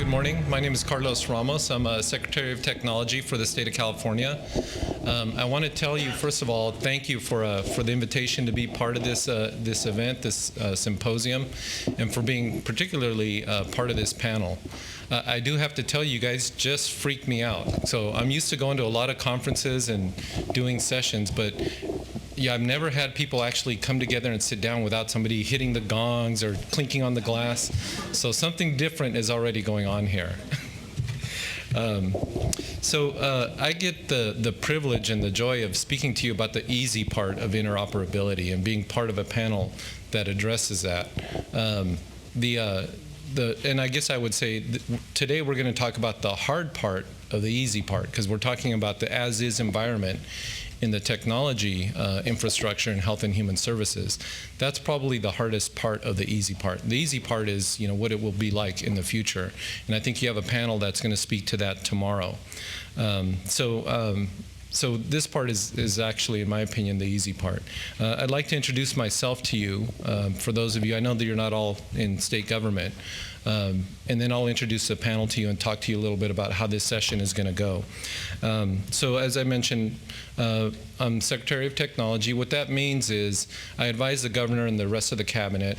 Good morning. My name is Carlos Ramos. I'm a Secretary of Technology for the state of California. I want to tell you, first of all, thank you for the invitation to be part of this event, this symposium, and for being particularly part of this panel. I do have to tell you, guys just freaked me out. So I'm used to going to a lot of conferences and doing sessions, but yeah, I've never had people actually come together and sit down without somebody hitting the gongs or clinking on the glass. So something different is already going on here. I get the privilege and the joy of speaking to you about the easy part of interoperability and being part of a panel that addresses that. And I guess I would say today we're going to talk about the hard part of the easy part, because we're talking about the as-is environment in the technology infrastructure in health and human services. That's probably the hardest part of the easy part. The easy part is, what it will be like in the future. And I think you have a panel that's going to speak to that tomorrow. So this part is actually, in my opinion, the easy part. I'd like to introduce myself to you. For those of you, I know that you're not all in state government. And then I'll introduce the panel to you and talk to you a little bit about how this session is going to go. So as I mentioned, I'm Secretary of Technology. What that means is I advise the governor and the rest of the cabinet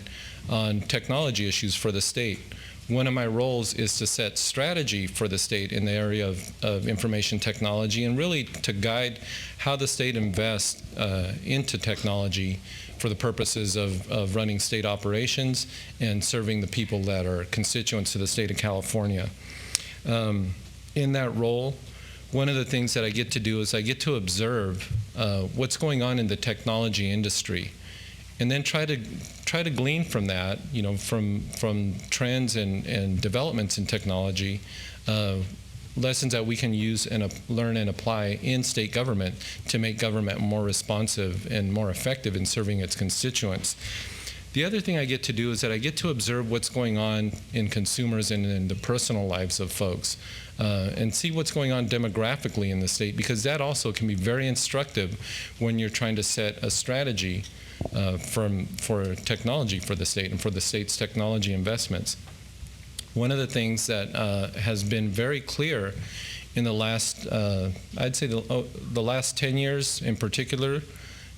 on technology issues for the state. One of my roles is to set strategy for the state in the area of information technology, and really to guide how the state invests into technology for the purposes of running state operations and serving the people that are constituents to the state of California. In that role, one of the things that I get to do is I get to observe what's going on in the technology industry, and then try to glean from that, from trends and developments in technology, lessons that we can use and learn and apply in state government to make government more responsive and more effective in serving its constituents. The other thing I get to do is that I get to observe what's going on in consumers and in the personal lives of folks, and see what's going on demographically in the state, because that also can be very instructive when you're trying to set a strategy for technology for the state and for the state's technology investments. One of the things that has been very clear in the last, I'd say the last 10 years in particular,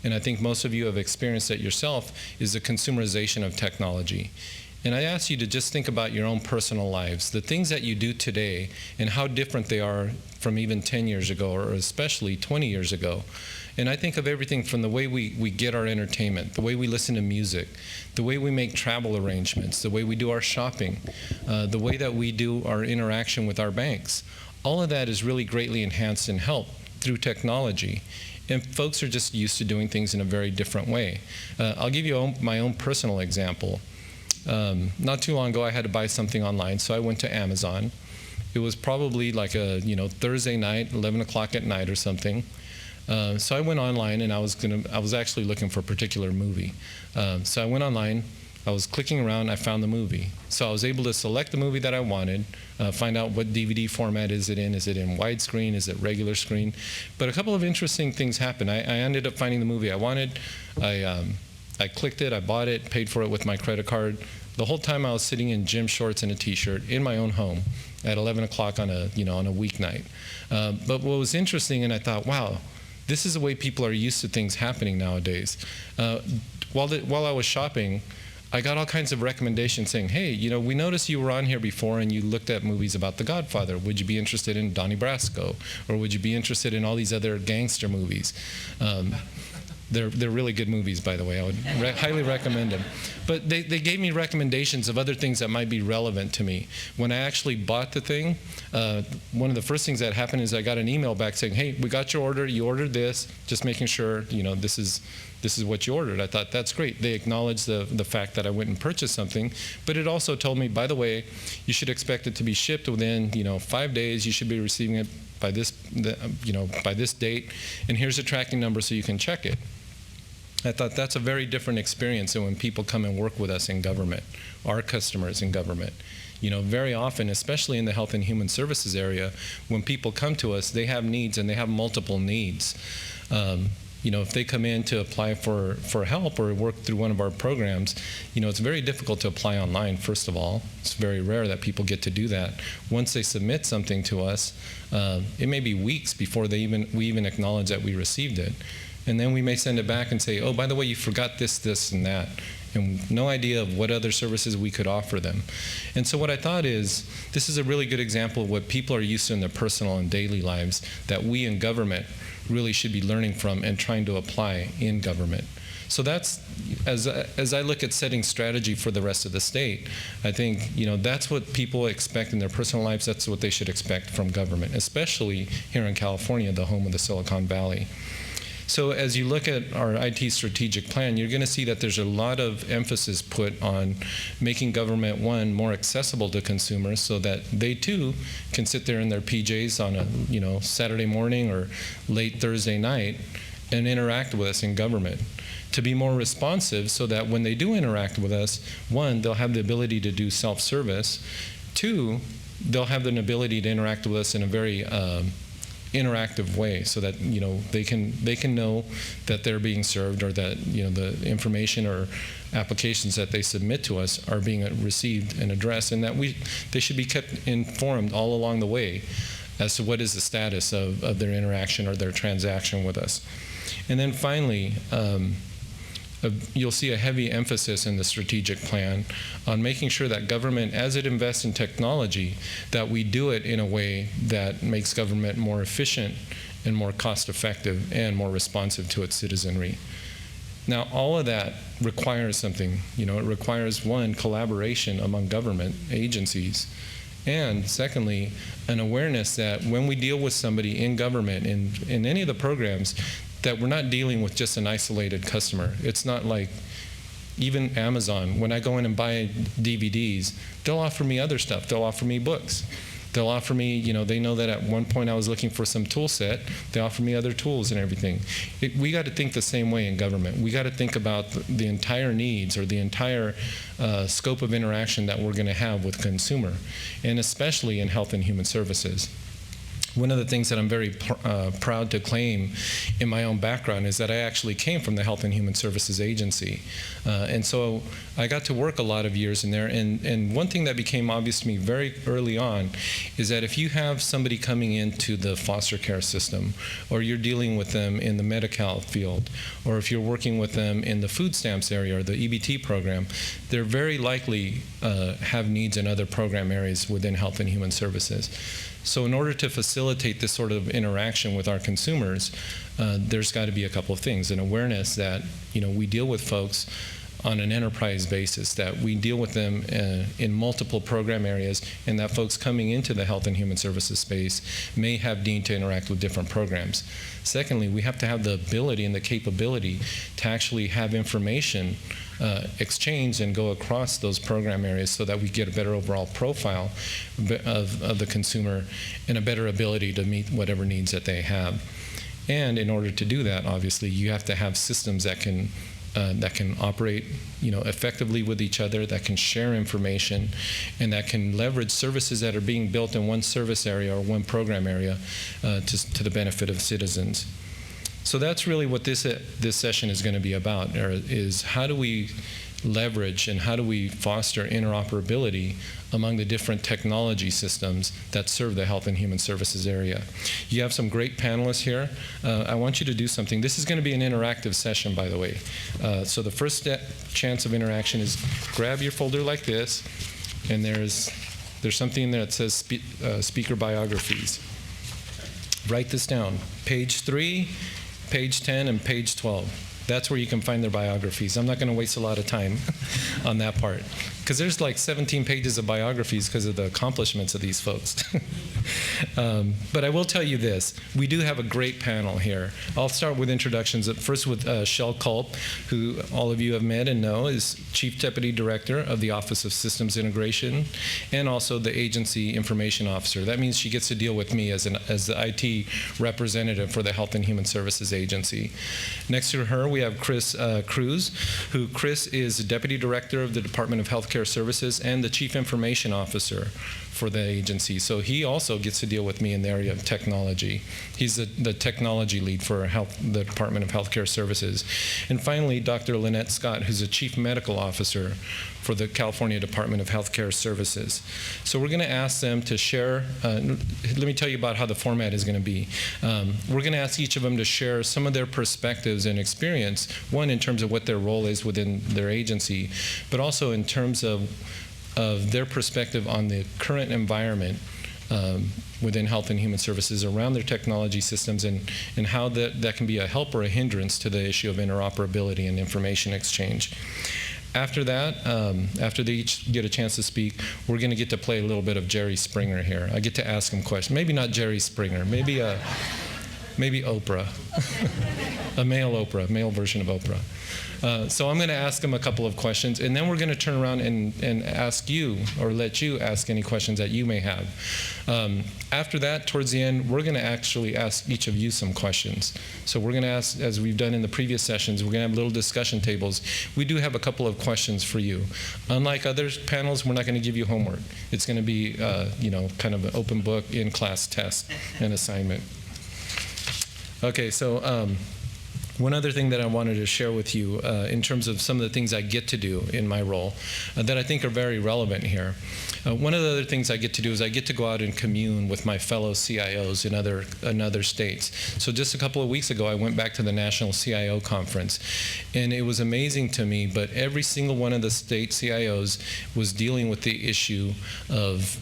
and I think most of you have experienced it yourself, is the consumerization of technology. And I ask you to just think about your own personal lives, the things that you do today and how different they are from even 10 years ago, or especially 20 years ago. And I think of everything from the way we get our entertainment, the way we listen to music, the way we make travel arrangements, the way we do our shopping, the way that we do our interaction with our banks. All of that is really greatly enhanced and helped through technology. And folks are just used to doing things in a very different way. I'll give you my own personal example. Not too long ago, I had to buy something online, so I went to Amazon. It was probably like a Thursday night, 11 o'clock at night or something. So I went online, and I was actually looking for a particular movie. So I went online, I was clicking around, I found the movie. So I was able to select the movie that I wanted, find out what DVD format is it in widescreen, is it regular screen? But a couple of interesting things happened. I ended up finding the movie I wanted. I clicked it, I bought it, paid for it with my credit card. The whole time I was sitting in gym shorts and a t-shirt in my own home at 11 o'clock on a weeknight. But what was interesting, and I thought, wow, this is the way people are used to things happening nowadays. While I was shopping, I got all kinds of recommendations saying, hey, we noticed you were on here before and you looked at movies about The Godfather. Would you be interested in Donnie Brasco? Or would you be interested in all these other gangster movies? They're really good movies, by the way. I would highly recommend them. But they gave me recommendations of other things that might be relevant to me. When I actually bought the thing, one of the first things that happened is I got an email back saying, hey, we got your order, you ordered this, just making sure, this is what you ordered. I thought, that's great. They acknowledged the fact that I went and purchased something, but it also told me, by the way, you should expect it to be shipped within, 5 days. You should be receiving it by this, by this date, and here's a tracking number so you can check it. I thought that's a very different experience than when people come and work with us in government, our customers in government. Very often, especially in the health and human services area, when people come to us, they have needs, and they have multiple needs. if they come in to apply for help or work through one of our programs, it's very difficult to apply online, first of all. It's very rare that people get to do that. Once they submit something to us, it may be weeks before we even acknowledge that we received it. And then we may send it back and say, oh, by the way, you forgot this, this, and that. And no idea of what other services we could offer them. And so what I thought is, this is a really good example of what people are used to in their personal and daily lives that we in government really should be learning from and trying to apply in government. So that's, as I look at setting strategy for the rest of the state, I think, that's what people expect in their personal lives. That's what they should expect from government, especially here in California, the home of the Silicon Valley. So as you look at our IT strategic plan, you're going to see that there's a lot of emphasis put on making government, one, more accessible to consumers so that they too can sit there in their PJs on a Saturday morning or late Thursday night and interact with us in government. To be more responsive so that when they do interact with us, one, they'll have the ability to do self-service. Two, they'll have an ability to interact with us in a very interactive way, so that they can know that they're being served, or that the information or applications that they submit to us are being received and addressed, and that they should be kept informed all along the way as to what is the status of their interaction or their transaction with us. And then finally, you'll see a heavy emphasis in the strategic plan on making sure that government, as it invests in technology, that we do it in a way that makes government more efficient and more cost-effective and more responsive to its citizenry. Now, all of that requires something. It requires, one, collaboration among government agencies, and secondly, an awareness that when we deal with somebody in government, in any of the programs, that we're not dealing with just an isolated customer. It's not like even Amazon. When I go in and buy DVDs, they'll offer me other stuff. They'll offer me books. They'll offer me, they know that at one point I was looking for some tool set. They offer me other tools and everything. We got to think the same way in government. We got to think about the entire needs, or the entire scope of interaction that we're going to have with consumer, and especially in health and human services. One of the things that I'm very proud to claim in my own background is that I actually came from the Health and Human Services Agency. And so I got to work a lot of years in there. And one thing that became obvious to me very early on is that if you have somebody coming into the foster care system, or you're dealing with them in the Medi-Cal field, or if you're working with them in the food stamps area or the EBT program, they're very likely have needs in other program areas within Health and Human Services. So in order to facilitate this sort of interaction with our consumers, there's got to be a couple of things. An awareness that we deal with folks on an enterprise basis, that we deal with them in multiple program areas, and that folks coming into the health and human services space may have need to interact with different programs. Secondly, we have to have the ability and the capability to actually have information exchange and go across those program areas so that we get a better overall profile of the consumer and a better ability to meet whatever needs that they have. And in order to do that, obviously, you have to have systems that can operate, effectively with each other, that can share information, and that can leverage services that are being built in one service area or one program area to the benefit of citizens. So that's really what this session is going to be about, is how do we leverage and how do we foster interoperability among the different technology systems that serve the health and human services area. You have some great panelists here. I want you to do something. This is going to be an interactive session, by the way. So the first chance of interaction is grab your folder like this, and there's something there that says speaker biographies. Write this down. Page 3, page 10, and page 12. That's where you can find their biographies. I'm not going to waste a lot of time on that part, because there's like 17 pages of biographies because of the accomplishments of these folks. But I will tell you this. We do have a great panel here. I'll start with introductions. First with Culp, who all of you have met and know is Chief Deputy Director of the Office of Systems Integration and also the Agency Information Officer. That means she gets to deal with me as the IT representative for the Health and Human Services Agency. Next to her, we have Cruz, Chris is the Deputy Director of the Department of Healthcare Healthcare Services and the Chief Information Officer for the agency. So he also gets to deal with me in the area of technology. He's the technology lead for the Department of Healthcare Services. And finally, Dr. Lynette Scott, who's the Chief Medical Officer for the California Department of Healthcare Services. So we're going to ask them to share, let me tell you about how the format is going to be. We're going to ask each of them to share some of their perspectives and experience, one in terms of what their role is within their agency, but also in terms of their perspective on the current environment within Health and Human Services around their technology systems, and how that can be a help or a hindrance to the issue of interoperability and information exchange. After that, after they each get a chance to speak, we're going to get to play a little bit of Jerry Springer here. I get to ask him questions. Maybe not Jerry Springer. Maybe Oprah. A male version of Oprah. So I'm going to ask him a couple of questions, and then we're going to turn around and ask you, or let you ask any questions that you may have. After that, towards the end, we're going to actually ask each of you some questions. So we're going to ask, as we've done in the previous sessions, we're going to have little discussion tables. We do have a couple of questions for you. Unlike other panels, we're not going to give you homework. It's going to be, kind of an open book in-class test and assignment. Okay, so one other thing that I wanted to share with you in terms of some of the things I get to do in my role that I think are very relevant here. One of the other things I get to do is I get to go out and commune with my fellow CIOs in other states. So just a couple of weeks ago, I went back to the National CIO Conference, and it was amazing to me, but every single one of the state CIOs was dealing with the issue of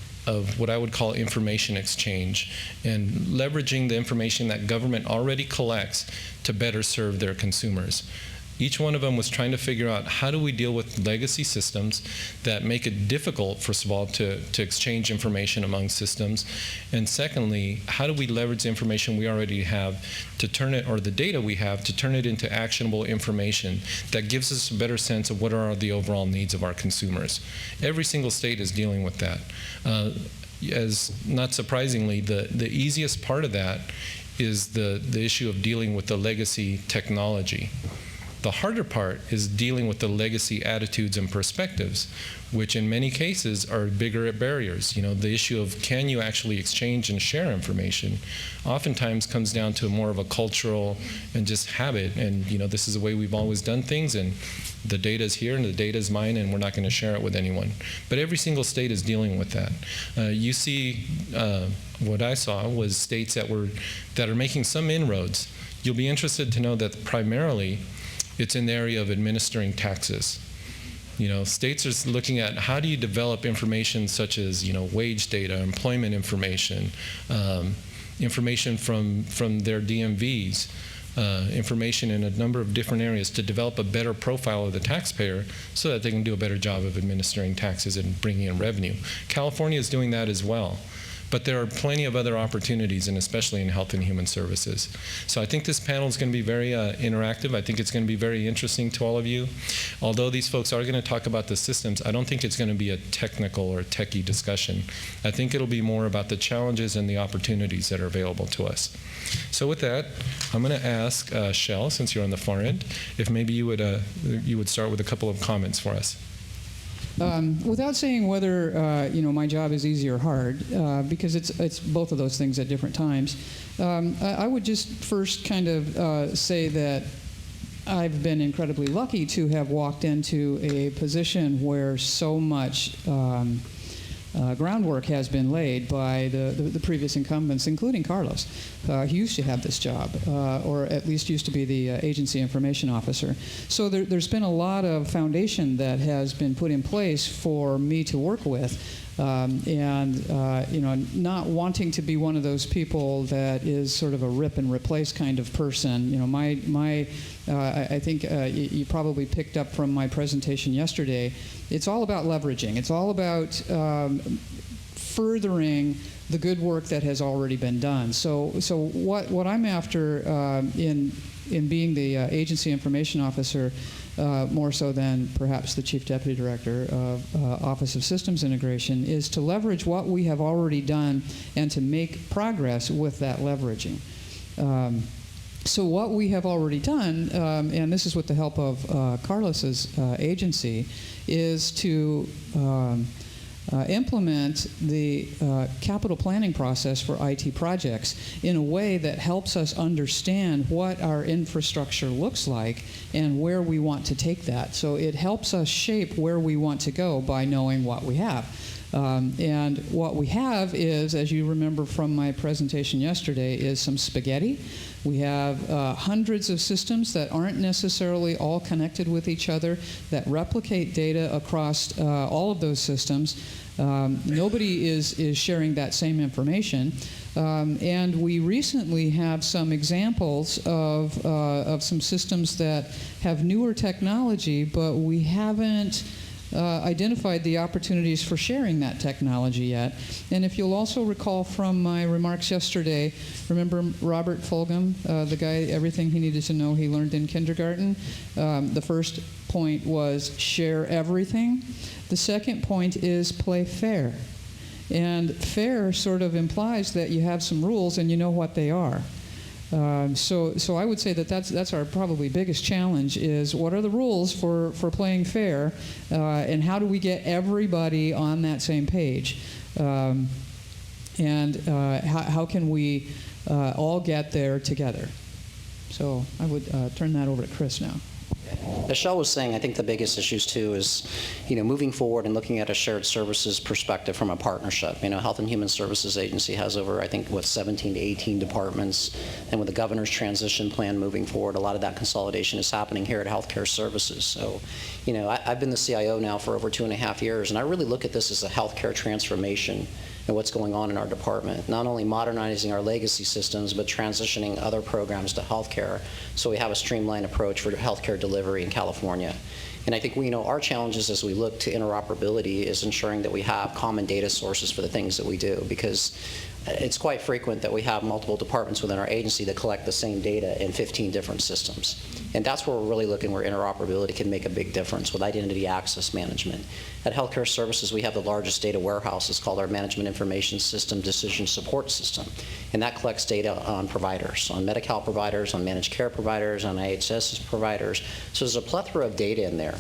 what I would call information exchange and leveraging the information that government already collects to better serve their consumers. Each one of them was trying to figure out, how do we deal with legacy systems that make it difficult, first of all, to exchange information among systems, and secondly, how do we leverage the information we already have to turn it, or the data we have, to turn it into actionable information that gives us a better sense of what are the overall needs of our consumers. Every single state is dealing with that. As not surprisingly, the easiest part of that is the issue of dealing with the legacy technology. The harder part is dealing with the legacy attitudes and perspectives, which in many cases are bigger barriers. The issue of, can you actually exchange and share information, oftentimes comes down to more of a cultural and just habit. And this is the way we've always done things, and the data is here and the data is mine, and we're not going to share it with anyone. But every single state is dealing with that. You see, what I saw was states that are making some inroads. You'll be interested to know that primarily it's in the area of administering taxes. States are looking at, how do you develop information such as, wage data, employment information, information from their DMVs, information in a number of different areas to develop a better profile of the taxpayer so that they can do a better job of administering taxes and bringing in revenue. California is doing that as well. But there are plenty of other opportunities, and especially in Health and Human Services. So I think this panel is going to be very interactive. I think it's going to be very interesting to all of you. Although these folks are going to talk about the systems, I don't think it's going to be a technical or techie discussion. I think it'll be more about the challenges and the opportunities that are available to us. So with that, I'm going to ask Shell, since you're on the far end, if maybe you would start with a couple of comments for us. Without saying whether my job is easy or hard, because it's both of those things at different times, I would just first kind of say that I've been incredibly lucky to have walked into a position where so much groundwork has been laid by the previous incumbents, including Carlos. He used to have this job, or at least used to be the agency information officer. So there's been a lot of foundation that has been put in place for me to work with. Not wanting to be one of those people that is sort of a rip and replace kind of person. I think you probably picked up from my presentation yesterday. It's all about leveraging. It's all about furthering the good work that has already been done. So what I'm after in being the agency information officer, more so than perhaps the Chief Deputy Director of Office of Systems Integration, is to leverage what we have already done and to make progress with that leveraging. So what we have already done, and this is with the help of Carlos's agency, is to implement the capital planning process for IT projects in a way that helps us understand what our infrastructure looks like and where we want to take that. So it helps us shape where we want to go by knowing what we have. And what we have is, as you remember from my presentation yesterday, is some spaghetti. We have hundreds of systems that aren't necessarily all connected with each other, that replicate data across all of those systems. Nobody is sharing that same information. And we recently have some examples of some systems that have newer technology, but we haven't identified the opportunities for sharing that technology yet. And if you'll also recall from my remarks yesterday, remember Robert Fulgham, the guy, everything he needed to know he learned in kindergarten? The first point was share everything. The second point is play fair. And fair sort of implies that you have some rules and you know what they are. So I would say that that's our probably biggest challenge is what are the rules for playing fair, and how do we get everybody on that same page, and how can we all get there together? So I would turn that over to Chris now. As Shel was saying, I think the biggest issues too is, moving forward and looking at a shared services perspective from a partnership. Health and Human Services Agency has over, 17 to 18 departments, and with the governor's transition plan moving forward, a lot of that consolidation is happening here at Healthcare Services. So, I've been the CIO now for over 2.5 years, and I really look at this as a healthcare transformation and what's going on in our department, not only modernizing our legacy systems, but transitioning other programs to healthcare so we have a streamlined approach for healthcare delivery in California. And I think our challenges as we look to interoperability is ensuring that we have common data sources for the things that we do, because it's quite frequent that we have multiple departments within our agency that collect the same data in 15 different systems. And that's where we're really looking where interoperability can make a big difference with identity access management. At Healthcare Services, we have the largest data warehouse. It's called our Management Information System Decision Support System. And that collects data on providers, on Medi-Cal providers, on managed care providers, on IHS providers. So there's a plethora of data in there.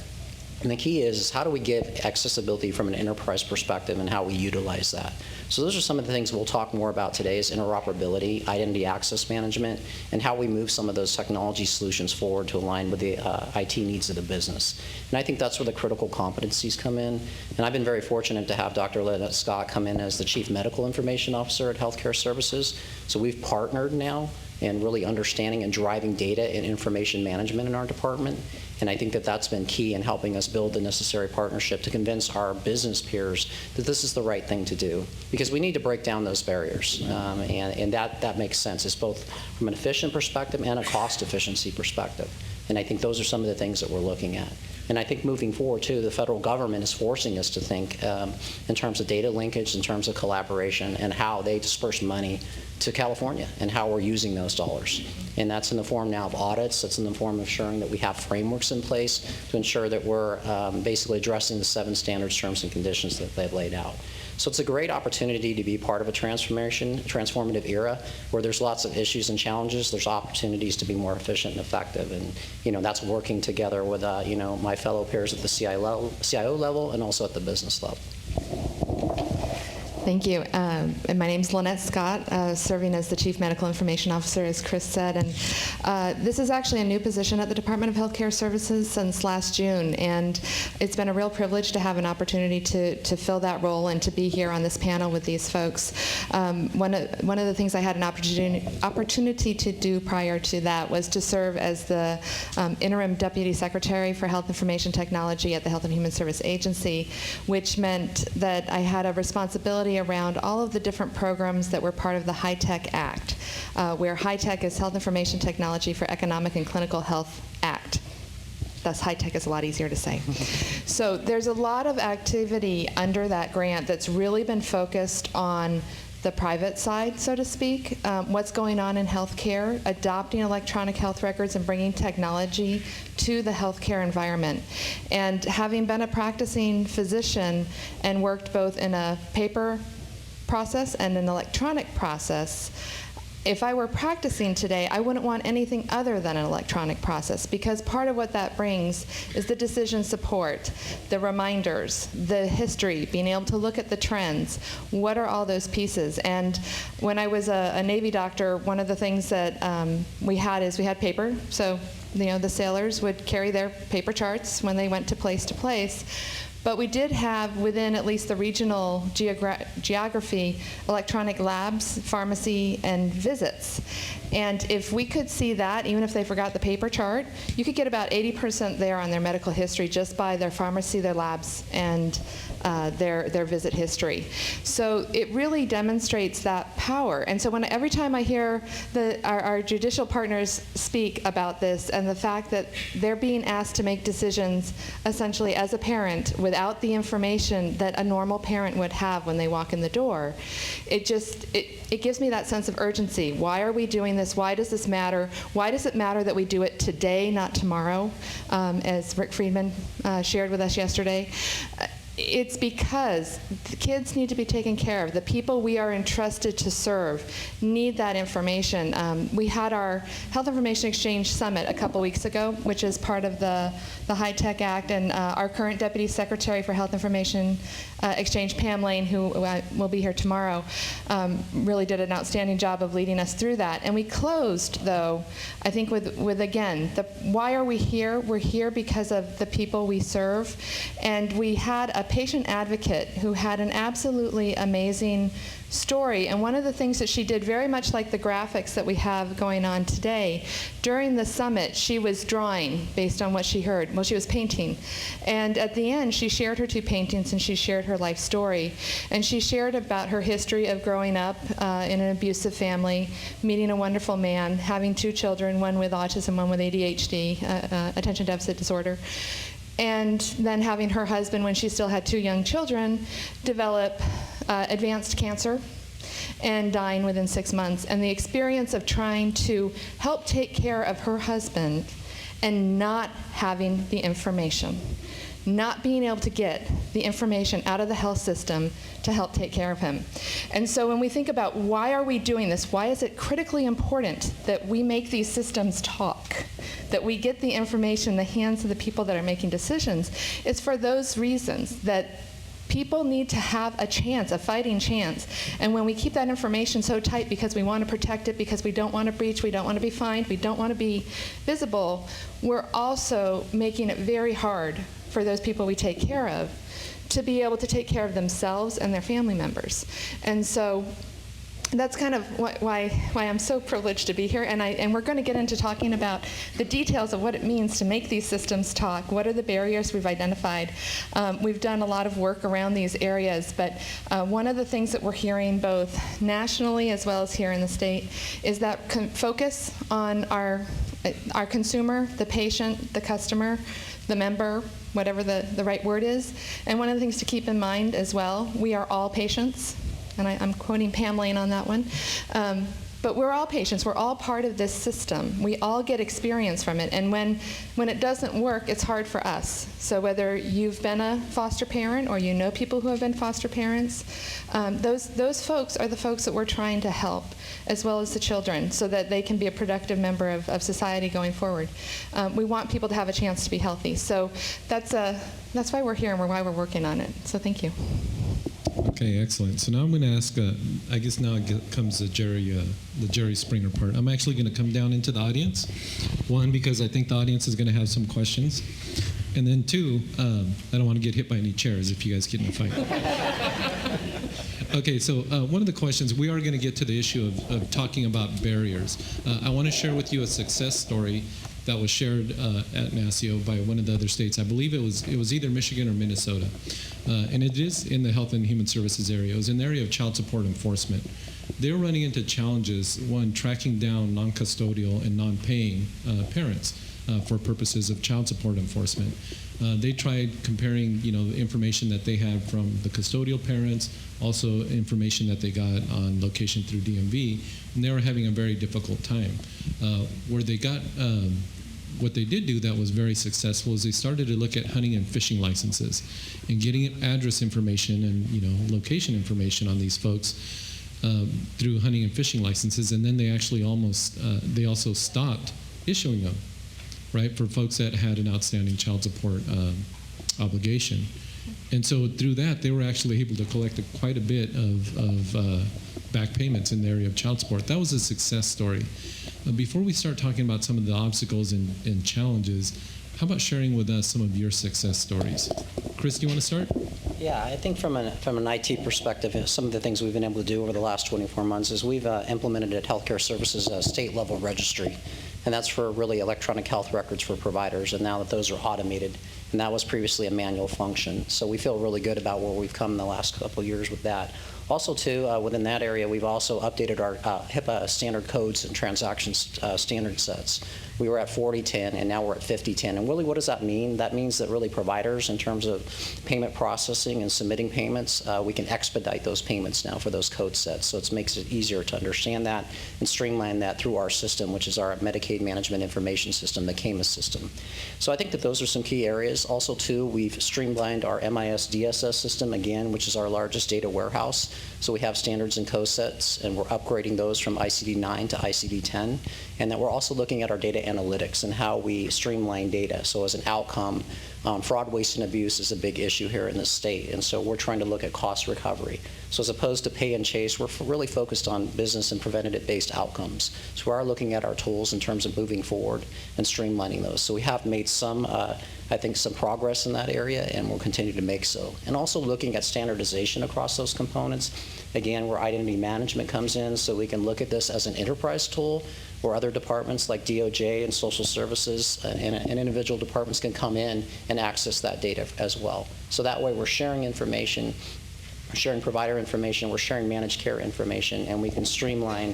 And the key is how do we give accessibility from an enterprise perspective and how we utilize that. So those are some of the things we'll talk more about today is interoperability, identity access management, and how we move some of those technology solutions forward to align with the IT needs of the business. And I think that's where the critical competencies come in. And I've been very fortunate to have Dr. Lynette Scott come in as the Chief Medical Information Officer at Healthcare Services. So we've partnered now and really understanding and driving data and information management in our department. And I think that that's been key in helping us build the necessary partnership to convince our business peers that this is the right thing to do, because we need to break down those barriers. And that makes sense. It's both from an efficient perspective and a cost efficiency perspective. And I think those are some of the things that we're looking at. And I think moving forward, too, the federal government is forcing us to think in terms of data linkage, in terms of collaboration, and how they disperse money to California and how we're using those dollars. And that's in the form now of audits. That's in the form of ensuring that we have frameworks in place to ensure that we're basically addressing the 7 standards, terms, and conditions that they've laid out. So it's a great opportunity to be part of a transformative era where there's lots of issues and challenges. There's opportunities to be more efficient and effective, and that's working together with my fellow peers at the CIO level and also at the business level. Thank you. And my name is Lynette Scott, serving as the Chief Medical Information Officer, as Chris said. And this is actually a new position at the Department of Healthcare Services since last June. And it's been a real privilege to have an opportunity to fill that role and to be here on this panel with these folks. One of the things I had an opportunity to do prior to that was to serve as the Interim Deputy Secretary for Health Information Technology at the Health and Human Service Agency, which meant that I had a responsibility around all of the different programs that were part of the HITECH Act, where HITECH is Health Information Technology for Economic and Clinical Health Act. Thus, HITECH is a lot easier to say. So there's a lot of activity under that grant that's really been focused on the private side, so to speak, what's going on in healthcare, adopting electronic health records and bringing technology to the healthcare environment. And having been a practicing physician and worked both in a paper process and an electronic process, if I were practicing today, I wouldn't want anything other than an electronic process, because part of what that brings is the decision support, the reminders, the history, being able to look at the trends. What are all those pieces? And when I was a Navy doctor, one of the things that we had paper. So, the sailors would carry their paper charts when they went to place. But we did have, within at least the regional geography, electronic labs, pharmacy, and visits. And if we could see that, even if they forgot the paper chart, you could get about 80% there on their medical history just by their pharmacy, their labs, and their visit history. So it really demonstrates that power. And so every time I hear our judicial partners speak about this and the fact that they're being asked to make decisions essentially as a parent without the information that a normal parent would have when they walk in the door, it gives me that sense of urgency. Why are we doing this? Why does this matter? Why does it matter that we do it today, not tomorrow, as Rick Friedman shared with us yesterday? It's because the kids need to be taken care of. The people we are entrusted to serve need that information. We had our Health Information Exchange Summit a couple weeks ago, which is part of the High-Tech Act, and our current Deputy Secretary for Health Information Exchange, Pam Lane, who will be here tomorrow, really did an outstanding job of leading us through that. And we closed, though, I think with again, why are we here? We're here because of the people we serve. And we had a patient advocate who had an absolutely amazing story. And one of the things that she did, very much like the graphics that we have going on today, during the summit, she was drawing based on what she heard. Well, she was painting. And at the end, she shared her 2 paintings and she shared her life story. And she shared about her history of growing up in an abusive family, meeting a wonderful man, having 2 children, one with autism, one with ADHD, attention deficit disorder. And then having her husband, when she still had 2 young children, develop advanced cancer and dying within 6 months. And the experience of trying to help take care of her husband and not having the information, not being able to get the information out of the health system to help take care of him. And so when we think about why are we doing this, why is it critically important that we make these systems talk, that we get the information in the hands of the people that are making decisions, it's for those reasons that people need to have a chance, a fighting chance. And when we keep that information so tight because we want to protect it, because we don't want to breach, we don't want to be fined, we don't want to be visible, we're also making it very hard for those people we take care of to be able to take care of themselves and their family members. And so that's kind of why I'm so privileged to be here, and we're going to get into talking about the details of what it means to make these systems talk. What are the barriers we've identified? We've done a lot of work around these areas, but one of the things that we're hearing both nationally as well as here in the state is that focus on our consumer, the patient, the customer, the member, whatever the right word is. And one of the things to keep in mind as well, we are all patients. And I'm quoting Pam Lane on that one. But we're all patients. We're all part of this system. We all get experience from it. And when it doesn't work, it's hard for us. So whether you've been a foster parent or you know people who have been foster parents, those folks are the folks that we're trying to help, as well as the children, so that they can be a productive member of society going forward. We want people to have a chance to be healthy. So that's why we're here and why we're working on it. So thank you. Okay, excellent. So now I'm going to ask, I guess now comes the Jerry Springer part. I'm actually going to come down into the audience. One, because I think the audience is going to have some questions. And then 2, I don't want to get hit by any chairs if you guys get in a fight. Okay, so one of the questions, we are going to get to the issue of talking about barriers. I want to share with you a success story that was shared at NASCIO by one of the other states. I believe it was either Michigan or Minnesota. And it is in the Health and Human Services area. It was in the area of child support enforcement. They're running into challenges, one, tracking down non-custodial and non-paying parents for purposes of child support enforcement. They tried comparing, the information that they had from the custodial parents, also information that they got on location through DMV, and they were having a very difficult time. Where they got, what they did do that was very successful is they started to look at hunting and fishing licenses and getting address information and location information on these folks. through hunting and fishing licenses, and then they actually they also stopped issuing them, right, for folks that had an outstanding child support obligation. And so through that, they were actually able to collect quite a bit of back payments in the area of child support. That was a success story. Before we start talking about some of the obstacles and challenges, how about sharing with us some of your success stories? Chris, do you want to start? Yeah, I think from an IT perspective, some of the things we've been able to do over the last 24 months is we've implemented at Healthcare Services a state-level registry, and that's for really electronic health records for providers, and now that those are automated, and that was previously a manual function. So we feel really good about where we've come in the last couple of years with that. Also, too, within that area, we've also updated our HIPAA standard codes and transaction standard sets. We were at 4010, and now we're at 5010. And really, what does that mean? That means that really providers, in terms of payment processing and submitting payments, we can expedite those payments now for those code sets. So it makes it easier to understand that and streamline that through our system, which is our Medicaid Management Information System, the CAMIS system. So I think that those are some key areas. Also, too, we've streamlined our MIS DSS system, again, which is our largest data warehouse. So we have standards and code sets, and we're upgrading those from ICD-9 to ICD-10. And then we're also looking at our data analytics and how we streamline data. So as an outcome, fraud, waste, and abuse is a big issue here in the state. And so we're trying to look at cost recovery. So as opposed to pay and chase, we're really focused on business and preventative-based outcomes. So we are looking at our tools in terms of moving forward and streamlining those. So we have made some, I think, some progress in that area, and we'll continue to make so. And also looking at standardization across those components. Again, where identity management comes in, so we can look at this as an enterprise tool, where other departments like DOJ and social services and individual departments can come in and access that data as well. So that way we're sharing information, we're sharing provider information, we're sharing managed care information, and we can streamline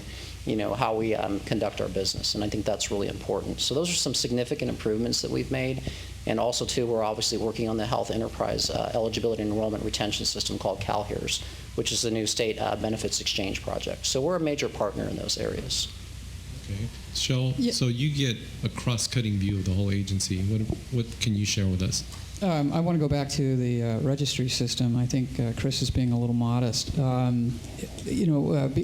how we conduct our business. And I think that's really important. So those are some significant improvements that we've made. And also, too, we're obviously working on the health enterprise eligibility and enrollment retention system called CalHERS, which is the new state benefits exchange project. So we're a major partner in those areas. Okay. Shel, so you get a cross-cutting view of the whole agency. What can you share with us? I want to go back to the registry system. I think Chris is being a little modest.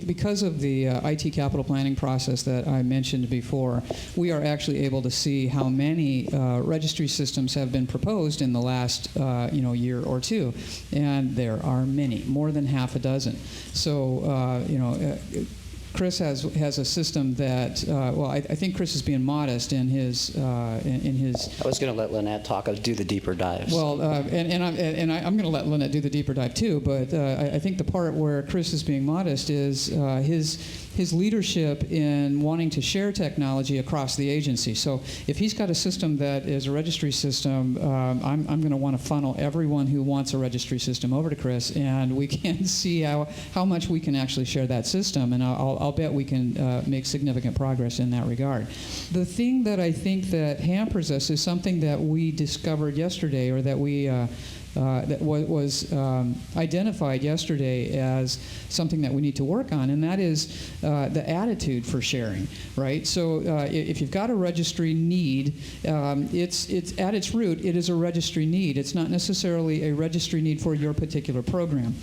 Because of the IT capital planning process that I mentioned before, we are actually able to see how many registry systems have been proposed in the last year or two, and there are many, more than half a dozen. So Chris has a system that, I think Chris is being modest in his. I was going to let Linette talk. I'll do the deeper dives. Well, I'm going to let Linette do the deeper dive too. But I think the part where Chris is being modest is his leadership in wanting to share technology across the agency. So if he's got a system that is a registry system, I'm going to want to funnel everyone who wants a registry system over to Chris, and we can see how much we can actually share that system. And I'll bet we can make significant progress in that regard. The thing that I think that hampers us is something that we discovered yesterday, or that we that was identified yesterday as something that we need to work on, and that is the attitude for sharing, right? So if you've got a registry need, it's at its root, it is a registry need. It's not necessarily a registry need for your particular program.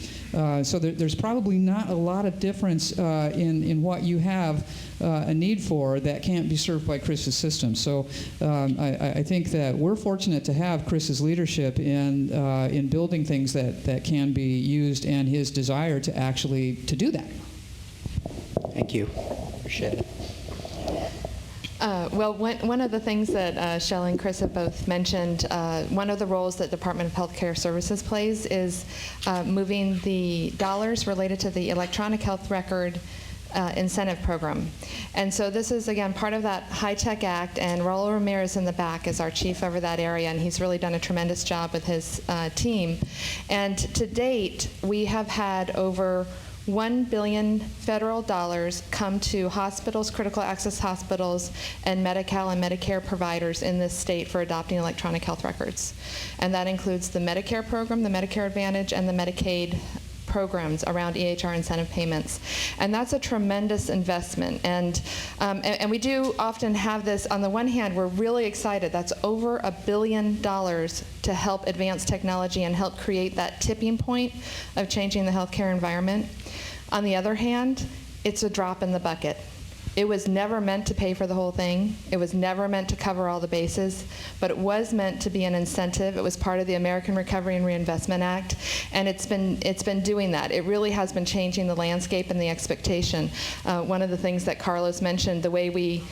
So there's probably not a lot of difference in what you have a need for that can't be served by Chris's system. So I think that we're fortunate to have Chris's leadership in building things that can be used, and his desire to actually to do that. Thank you. Appreciate it. Well, one of the things that Shel and Chris have both mentioned, one of the roles that Department of Healthcare Services plays is moving the dollars related to the electronic health record incentive program. And so this is, again, part of that High-Tech Act, and Raul Ramirez in the back is our chief over that area, and he's really done a tremendous job with his team. And to date, we have had over $1 billion federal dollars come to hospitals, critical access hospitals, and Medi-Cal and Medicare providers in this state for adopting electronic health records. And that includes the Medicare program, the Medicare Advantage, and the Medicaid programs around EHR incentive payments. And that's a tremendous investment. And we do often have this, on the one hand, we're really excited. That's over $1 billion to help advance technology and help create that tipping point of changing the healthcare environment. On the other hand, it's a drop in the bucket. It was never meant to pay for the whole thing. It was never meant to cover all the bases, but it was meant to be an incentive. It was part of the American Recovery and Reinvestment Act, and it's been doing that. It really has been changing the landscape and the expectation. One of the things that Carlos mentioned, the way we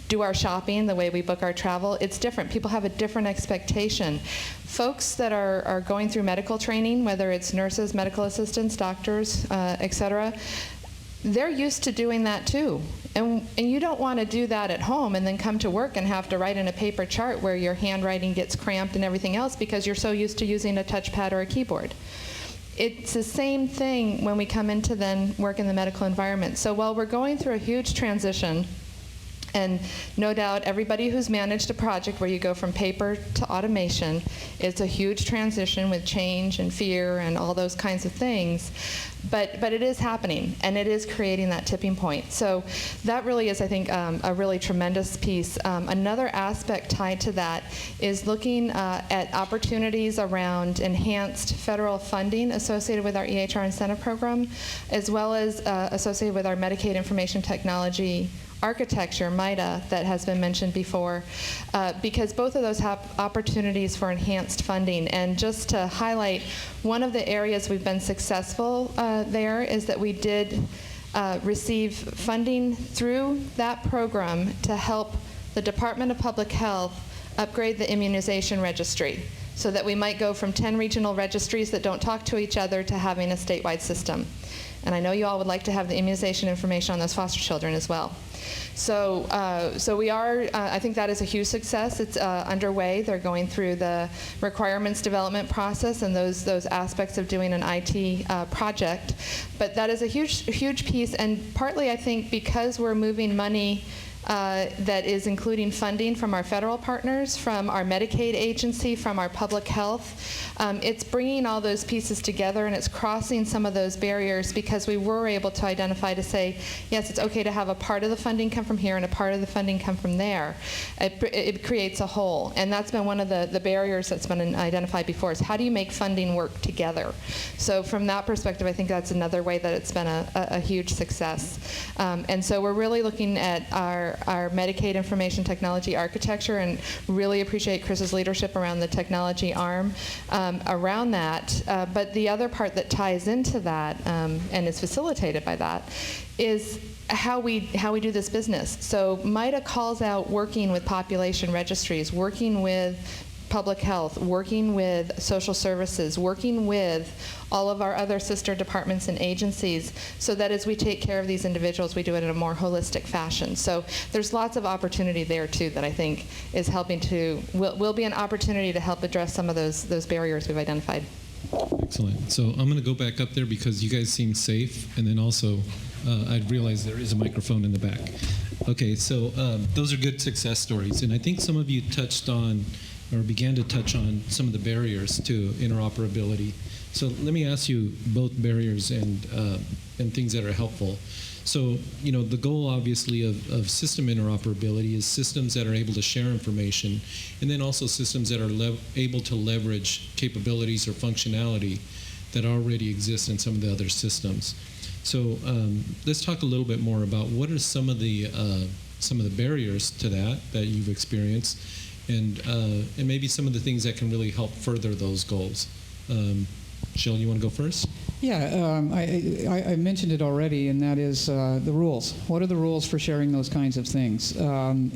do our shopping, the way we book our travel, it's different. People have a different expectation. Folks that are going through medical training, whether it's nurses, medical assistants, doctors, et cetera, they're used to doing that too. And you don't want to do that at home and then come to work and have to write in a paper chart where your handwriting gets cramped and everything else because you're so used to using a touchpad or a keyboard. It's the same thing when we come into then work in the medical environment. So while we're going through a huge transition, and no doubt everybody who's managed a project where you go from paper to automation, it's a huge transition with change and fear and all those kinds of things. But it is happening, and it is creating that tipping point. So that really is, I think, a really tremendous piece. Another aspect tied to that is looking at opportunities around enhanced federal funding associated with our EHR incentive program, as well as associated with our Medicaid information technology architecture, MITA, that has been mentioned before, because both of those have opportunities for enhanced funding. And just to highlight, one of the areas we've been successful there is that we did receive funding through that program to help the Department of Public Health upgrade the immunization registry, so that we might go from 10 regional registries that don't talk to each other to having a statewide system. And I know you all would like to have the immunization information on those foster children as well. So we are, I think that is a huge success. It's underway. They're going through the requirements development process and those aspects of doing an IT project. But that is a huge piece, and partly I think because we're moving money that is including funding from our federal partners, from our Medicaid agency, from our public health. It's bringing all those pieces together, and it's crossing some of those barriers, because we were able to identify to say, yes, it's okay to have a part of the funding come from here and a part of the funding come from there. It creates a whole, and that's been one of the barriers that's been identified before, is how do you make funding work together? So from that perspective, I think that's another way that it's been a huge success. And so we're really looking at our Medicaid information technology architecture, and really appreciate Chris's leadership around the technology arm around that. But the other part that ties into that and is facilitated by that is how we do this business. So MITA calls out working with population registries, working with public health, working with social services, working with all of our other sister departments and agencies, so that as we take care of these individuals, we do it in a more holistic fashion. So there's lots of opportunity there too that I think is helping to, will be an opportunity to help address some of those barriers we've identified. Excellent. So I'm going to go back up there because you guys seem safe, and then also I realize there is a microphone in the back. Okay, so those are good success stories, and I think some of you touched on or began to touch on some of the barriers to interoperability. So let me ask you both barriers and things that are helpful. So, you know, the goal obviously of system interoperability is systems that are able to share information, and then also systems that are able to leverage capabilities or functionality that already exist in some of the other systems. So let's talk a little bit more about what are some of the barriers to that you've experienced, and maybe some of the things that can really help further those goals. Sheldon, you want to go first? Yeah, I mentioned it already, and that is the rules. What are the rules for sharing those kinds of things? And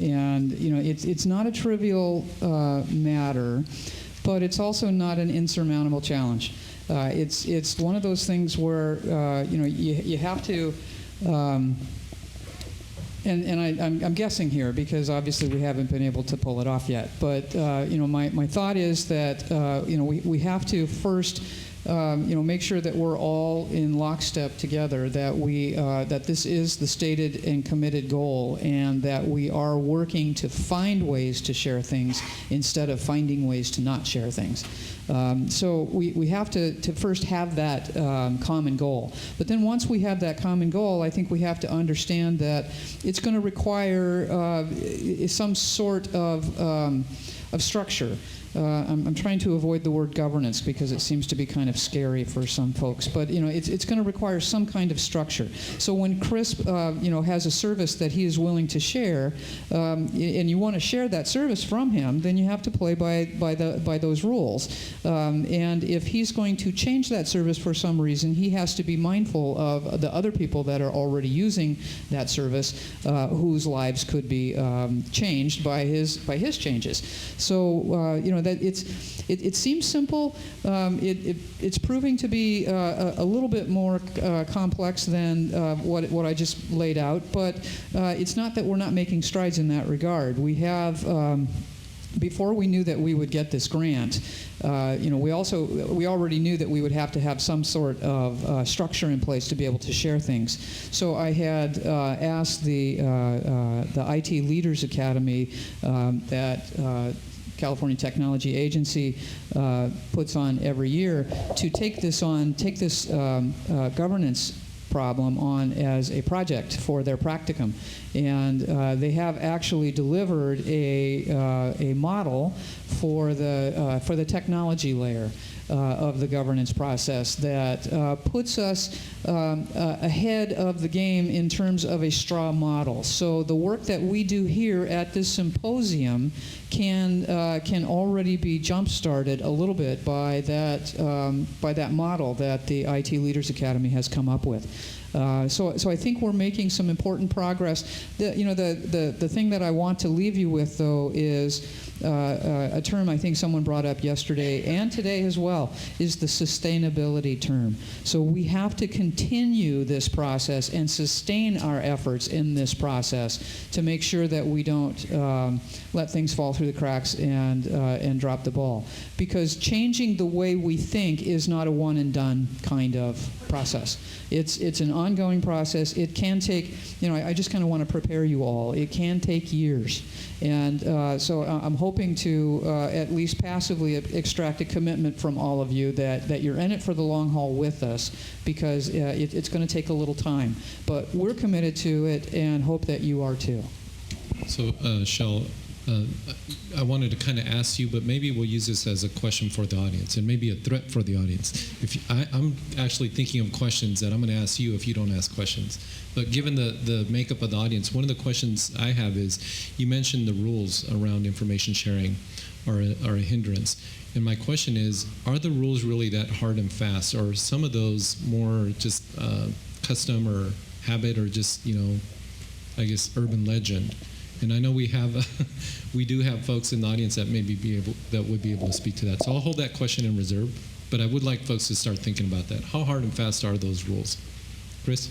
you know, it's not a trivial matter, but it's also not an insurmountable challenge. It's one of those things where you know, you have to. And I'm guessing here because obviously we haven't been able to pull it off yet. But you know, my thought is that you know, we have to first you know, make sure that we're all in lockstep together, that that this is the stated and committed goal, and that we are working to find ways to share things instead of finding ways to not share things. So we have to first have that common goal. But then once we have that common goal, I think we have to understand that it's going to require some sort of structure. I'm trying to avoid the word governance because it seems to be kind of scary for some folks, but it's going to require some kind of structure. So when Chris has a service that he is willing to share, and you want to share that service from him, then you have to play by those rules. And if he's going to change that service for some reason, he has to be mindful of the other people that are already using that service, whose lives could be changed by his changes. So that it seems simple. It's proving to be a little bit more complex than what I just laid out, but it's not that we're not making strides in that regard. We have. Before we knew that we would get this grant, we already knew that we would have to have some sort of structure in place to be able to share things. So I had asked the IT Leaders Academy that California Technology Agency puts on every year to take this governance problem on as a project for their practicum. And they have actually delivered a model for the technology layer of the governance process that puts us ahead of the game in terms of a straw model. So the work that we do here at this symposium can already be jump-started a little bit by that model that the IT Leaders Academy has come up with. So I think we're making some important progress. The thing that I want to leave you with, though, is a term I think someone brought up yesterday and today as well, is the sustainability term. So we have to continue this process and sustain our efforts in this process to make sure that we don't let things fall through the cracks and drop the ball. Because changing the way we think is not a one and done kind of process. It's an ongoing process. It can take, I just kind of want to prepare you all. It can take years. And so I'm hoping to at least passively extract a commitment from all of you that you're in it for the long haul with us, because it's going to take a little time. But we're committed to it and hope that you are too. So, Shel, I wanted to kind of ask you, but maybe we'll use this as a question for the audience and maybe a threat for the audience. I'm actually thinking of questions that I'm going to ask you if you don't ask questions. But given the makeup of the audience, one of the questions I have is, you mentioned the rules around information sharing are a hindrance. And my question is, are the rules really that hard and fast, or are some of those more just custom or habit, or just, I guess, urban legend? And I know we do have folks in the audience that would be able to speak to that. So I'll hold that question in reserve, but I would like folks to start thinking about that. How hard and fast are those rules? Chris?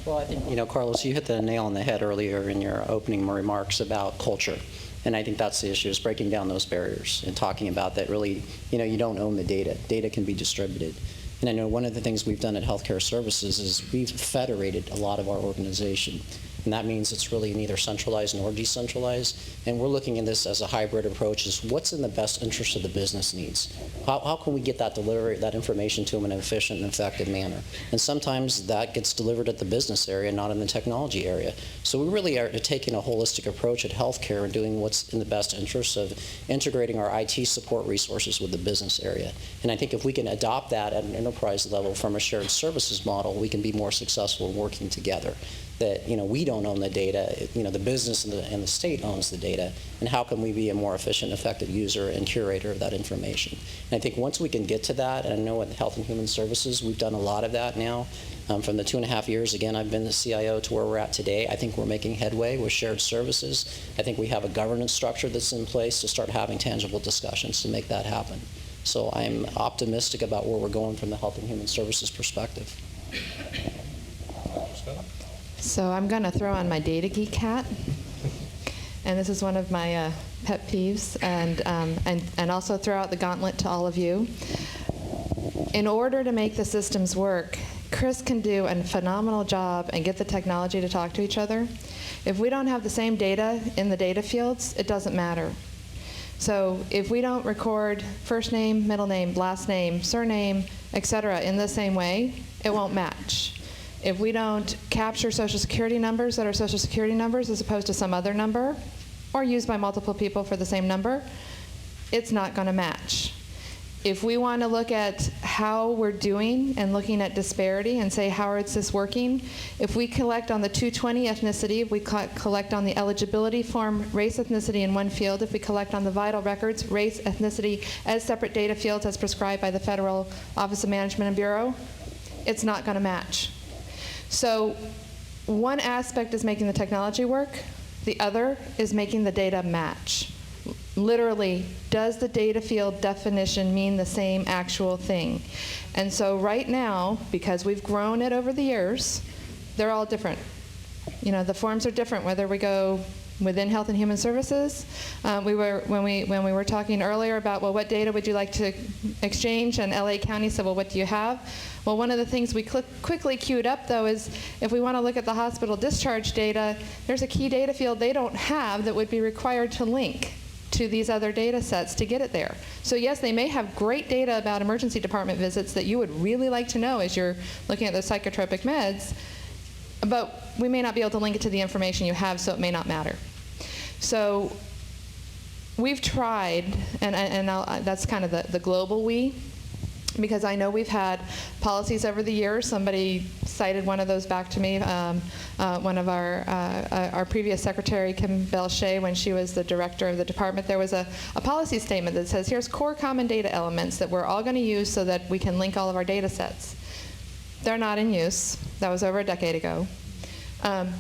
Well, I think, Carlos, you hit the nail on the head earlier in your opening remarks about culture. And I think that's the issue, is breaking down those barriers and talking about that really, you don't own the data. Data can be distributed. And I know one of the things we've done at Healthcare Services is we've federated a lot of our organization. And that means it's really neither centralized nor decentralized. And we're looking at this as a hybrid approach, is what's in the best interest of the business needs? How can we get that information to them in an efficient and effective manner? And sometimes that gets delivered at the business area, not in the technology area. So we really are taking a holistic approach at healthcare and doing what's in the best interest of integrating our IT support resources with the business area. And I think if we can adopt that at an enterprise level from a shared services model, we can be more successful in working together. That we don't own the data, the business and the state owns the data, and how can we be a more efficient, effective user and curator of that information? And I think once we can get to that, and I know at Health and Human Services we've done a lot of that now. From the 2.5 years, again, I've been the CIO to where we're at today. I think we're making headway with shared services. I think we have a governance structure that's in place to start having tangible discussions to make that happen. So I'm optimistic about where we're going from the Health and Human Services perspective. So I'm going to throw on my data geek hat, and this is one of my pet peeves, and also throw out the gauntlet to all of you. In order to make the systems work, Chris can do a phenomenal job and get the technology to talk to each other. If we don't have the same data in the data fields, it doesn't matter. So if we don't record first name, middle name, last name, surname, etc. in the same way, it won't match. If we don't capture social security numbers that are social security numbers as opposed to some other number, or used by multiple people for the same number, it's not going to match. If we want to look at how we're doing and looking at disparity and say, how is this working? If we collect on the 220 ethnicity, if we collect on the eligibility form race, ethnicity in one field, if we collect on the vital records race, ethnicity as separate data fields as prescribed by the Federal Office of Management and Bureau, it's not going to match. So one aspect is making the technology work. The other is making the data match. Literally, does the data field definition mean the same actual thing? And so right now, because we've grown it over the years, they're all different. You know, the forms are different whether we go within Health and Human Services. When we were talking earlier about, well, what data would you like to exchange? And LA County said, well, what do you have? Well, one of the things we quickly queued up, though, is if we want to look at the hospital discharge data, there's a key data field they don't have that would be required to link to these other data sets to get it there. So yes, they may have great data about emergency department visits that you would really like to know as you're looking at those psychotropic meds, but we may not be able to link it to the information you have, so it may not matter. So we've tried, and that's kind of the global we, because I know we've had policies over the years. Somebody cited one of those back to me. One of our previous secretary, Kim Belshea, when she was the director of the department, there was a policy statement that says, here's core common data elements that we're all going to use so that we can link all of our data sets. They're not in use. That was over a decade ago. And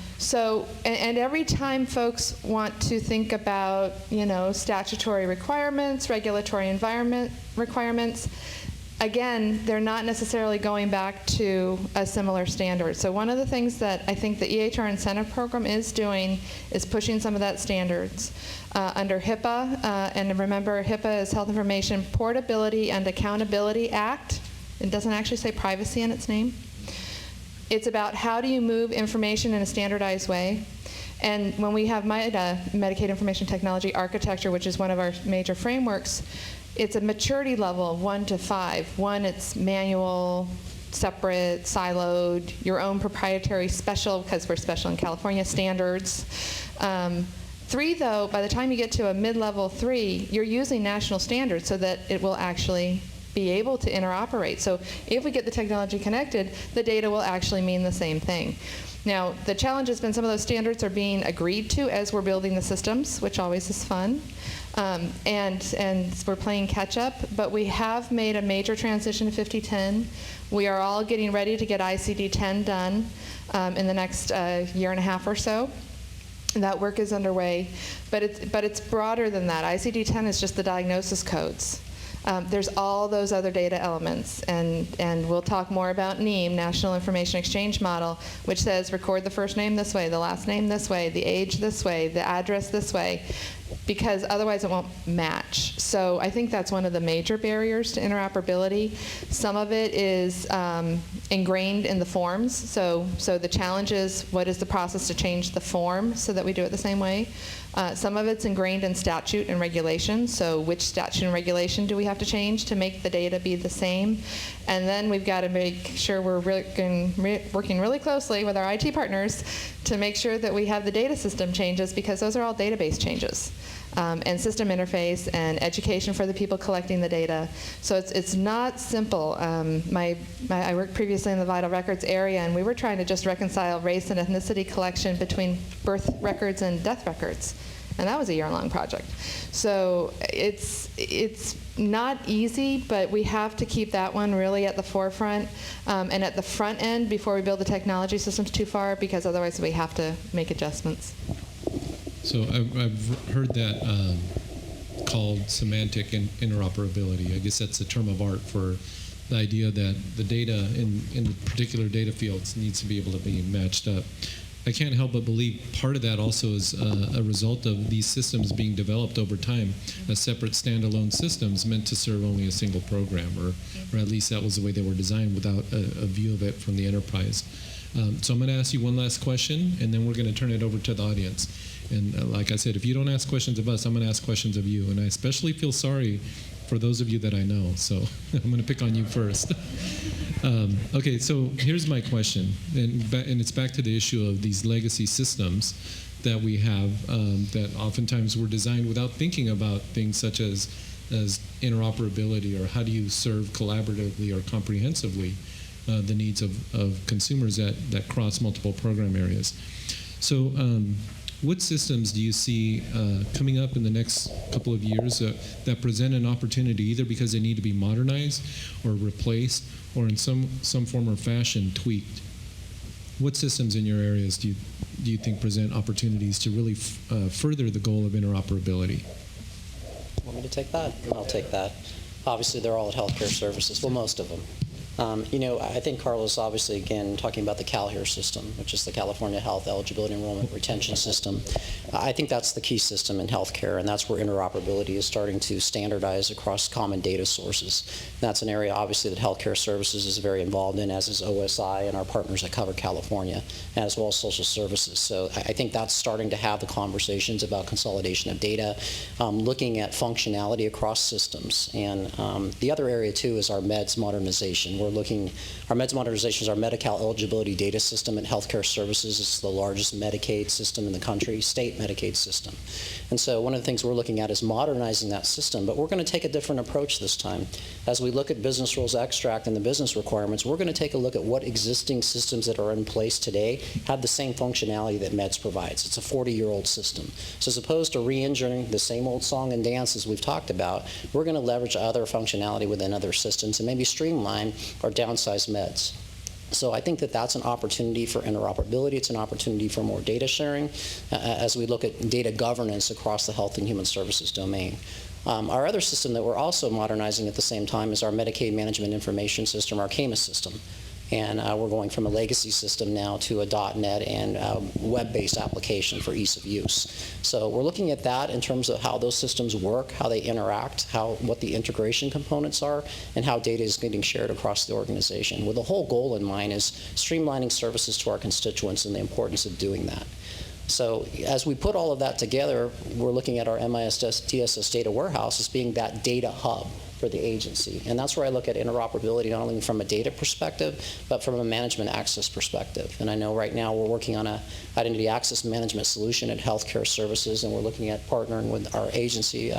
every time folks want to think about, you know, statutory requirements, regulatory environment requirements, again, they're not necessarily going back to a similar standard. So one of the things that I think the EHR incentive program is doing is pushing some of that standards under HIPAA. And remember, HIPAA is Health Information Portability and Accountability Act. It doesn't actually say privacy in its name. It's about how do you move information in a standardized way. And when we have Medicaid Information Technology Architecture, which is one of our major frameworks, it's a maturity level of 1 to 5. 1, it's manual, separate, siloed, your own proprietary special, because we're special in California, standards. 3, though, by the time you get to a mid-level 3, you're using national standards so that it will actually be able to interoperate. So if we get the technology connected, the data will actually mean the same thing. Now, the challenge has been some of those standards are being agreed to as we're building the systems, which always is fun. And we're playing catch up, but we have made a major transition to 5010. We are all getting ready to get ICD-10 done in the next year and a half or so. That work is underway, but it's broader than that. ICD-10 is just the diagnosis codes. There's all those other data elements, and we'll talk more about NIEM, National Information Exchange Model, which says record the first name this way, the last name this way, the age this way, the address this way, because otherwise it won't match. So I think that's one of the major barriers to interoperability. Some of it is ingrained in the forms. So the challenge is, what is the process to change the form so that we do it the same way? Some of it's ingrained in statute and regulation. So which statute and regulation do we have to change to make the data be the same? And then we've got to make sure we're working really closely with our IT partners to make sure that we have the data system changes, because those are all database changes. And system interface and education for the people collecting the data. So it's not simple. I worked previously in the vital records area, and we were trying to just reconcile race and ethnicity collection between birth records and death records. And that was a year-long project. So it's not easy, but we have to keep that one really at the forefront and at the front end before we build the technology systems too far, because otherwise we have to make adjustments. So I've heard that called semantic interoperability. I guess that's a term of art for the idea that the data in particular data fields needs to be able to be matched up. I can't help but believe part of that also is a result of these systems being developed over time as separate standalone systems meant to serve only a single program, or at least that was the way they were designed without a view of it from the enterprise. So I'm going to ask you one last question, and then we're going to turn it over to the audience. And like I said, if you don't ask questions of us, I'm going to ask questions of you. And I especially feel sorry for those of you that I know. So I'm going to pick on you first. Okay, so here's my question. And it's back to the issue of these legacy systems that we have that oftentimes were designed without thinking about things such as as interoperability, or how do you serve collaboratively or comprehensively the needs of consumers that cross multiple program areas. So what systems do you see coming up in the next couple of years that present an opportunity, either because they need to be modernized or replaced or in some form or fashion tweaked? What systems in your areas do you think present opportunities to really further the goal of interoperability? Want me to take that? I'll take that. Obviously, they're all at healthcare services. Well, most of them. I think Carlos, obviously, again, talking about the CalHER system, which is the California Health Eligibility Enrollment Retention System. I think that's the key system in healthcare, and that's where interoperability is starting to standardize across common data sources. And that's an area, obviously, that healthcare services is very involved in, as is OSI and our partners that cover California, as well as social services. So I think that's starting to have the conversations about consolidation of data, looking at functionality across systems. And the other area, too, is our meds modernization. Our meds modernization is our Medi-Cal eligibility data system at healthcare services. It's the largest Medicaid system in the country, state Medicaid system. And so one of the things we're looking at is modernizing that system, but we're going to take a different approach this time. As we look at business rules extract and the business requirements, we're going to take a look at what existing systems that are in place today have the same functionality that meds provides. It's a 40-year-old system. So as opposed to re-engineering the same old song and dance as we've talked about, we're going to leverage other functionality within other systems and maybe streamline or downsize meds. So I think that that's an opportunity for interoperability. It's an opportunity for more data sharing as we look at data governance across the health and human services domain. Our other system that we're also modernizing at the same time is our Medicaid Management Information System, our CAMIS system. And we're going from a legacy system now to a .NET and web-based application for ease of use. So we're looking at that in terms of how those systems work, how they interact, what the integration components are, and how data is getting shared across the organization. With the whole goal in mind is streamlining services to our constituents and the importance of doing that. So as we put all of that together, we're looking at our MIS DSS data warehouse as being that data hub for the agency. And that's where I look at interoperability not only from a data perspective, but from a management access perspective. And I know right now we're working on an identity access management solution at healthcare services, and we're looking at partnering with our agency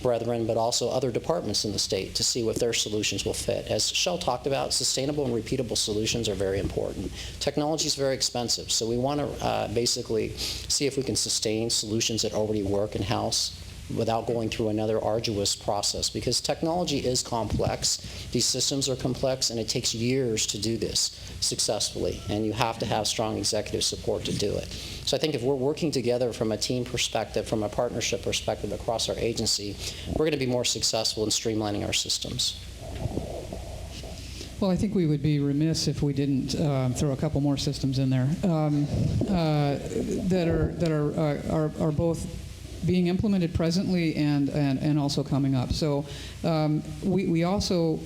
brethren, but also other departments in the state to see what their solutions will fit. As Shell talked about, sustainable and repeatable solutions are very important. Technology is very expensive, so we want to basically see if we can sustain solutions that already work in-house without going through another arduous process, because technology is complex. These systems are complex, and it takes years to do this successfully, and you have to have strong executive support to do it. So I think if we're working together from a team perspective, from a partnership perspective across our agency, we're going to be more successful in streamlining our systems. Well, I think we would be remiss if we didn't throw a couple more systems in there that are both being implemented presently and also coming up. So we also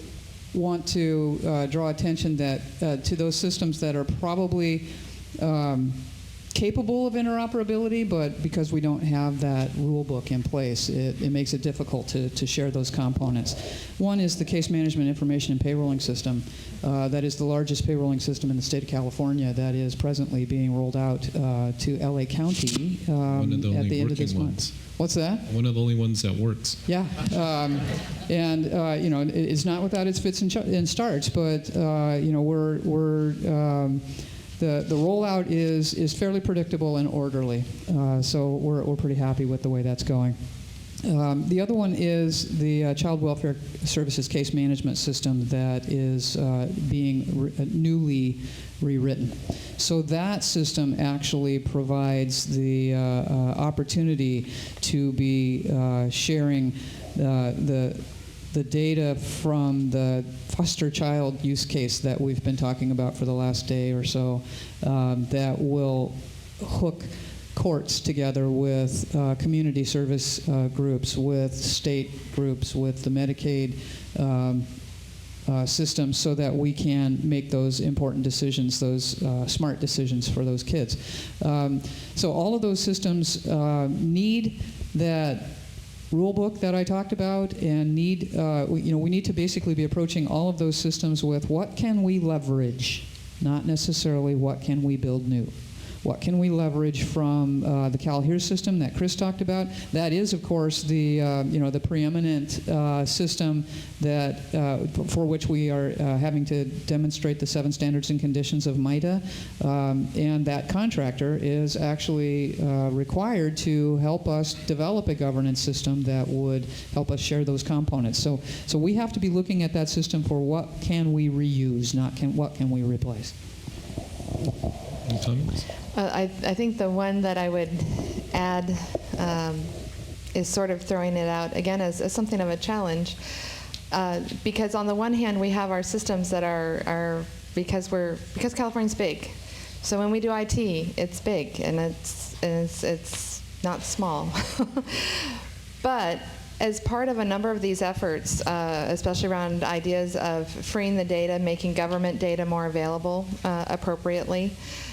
want to draw attention that to those systems that are probably capable of interoperability, but because we don't have that rule book in place, it makes it difficult to share those components. One is the Case Management Information and Payrolling System. That is the largest payrolling system in the state of California that is presently being rolled out to LA County at the end of this month. What's that? One of the only ones that works. Yeah, it's not without its fits and starts, but the rollout is fairly predictable and orderly, so we're pretty happy with the way that's going. The other one is the Child Welfare Services Case Management System that is being newly rewritten. So that system actually provides the opportunity to be sharing the data from the foster child use case that we've been talking about for the last day or so, that will hook courts together with community service groups, with state groups, with the Medicaid system, so that we can make those important decisions, those smart decisions for those kids. So all of those systems need that rule book that I talked about, and we need to basically be approaching all of those systems with what can we leverage, not necessarily what can we build new. What can we leverage from the CalHERE system that Chris talked about? That is, of course, the the preeminent system that for which we are having to demonstrate the 7 standards and conditions of MITA, and that contractor is actually required to help us develop a governance system that would help us share those components. So we have to be looking at that system for what can we reuse, not what can we replace. Any comments? I think the one that I would add is sort of throwing it out again as something of a challenge, because on the one hand we have our systems that are because California's big, so when we do IT, it's big and it's not small, but as part of a number of these efforts, especially around ideas of freeing the data, making government data more available appropriately,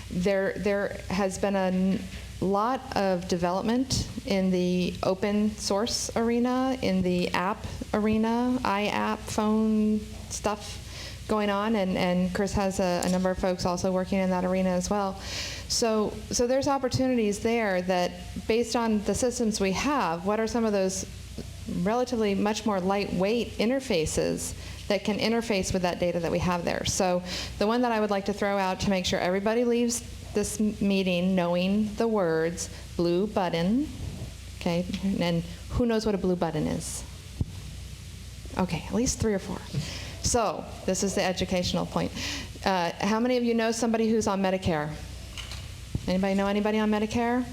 there has been a lot of development in the open source arena, in the app arena, iApp, phone stuff going on, and Chris has a number of folks also working in that arena as well. So there's opportunities there that, based on the systems we have, what are some of those relatively much more lightweight interfaces that can interface with that data that we have there. So the one that I would like to throw out to make sure everybody leaves this meeting knowing the words blue button, okay, and who knows what a blue button is? Okay, at least 3 or 4. So this is the educational point. How many of you know somebody who's on Medicare? Anybody know anybody on Medicare?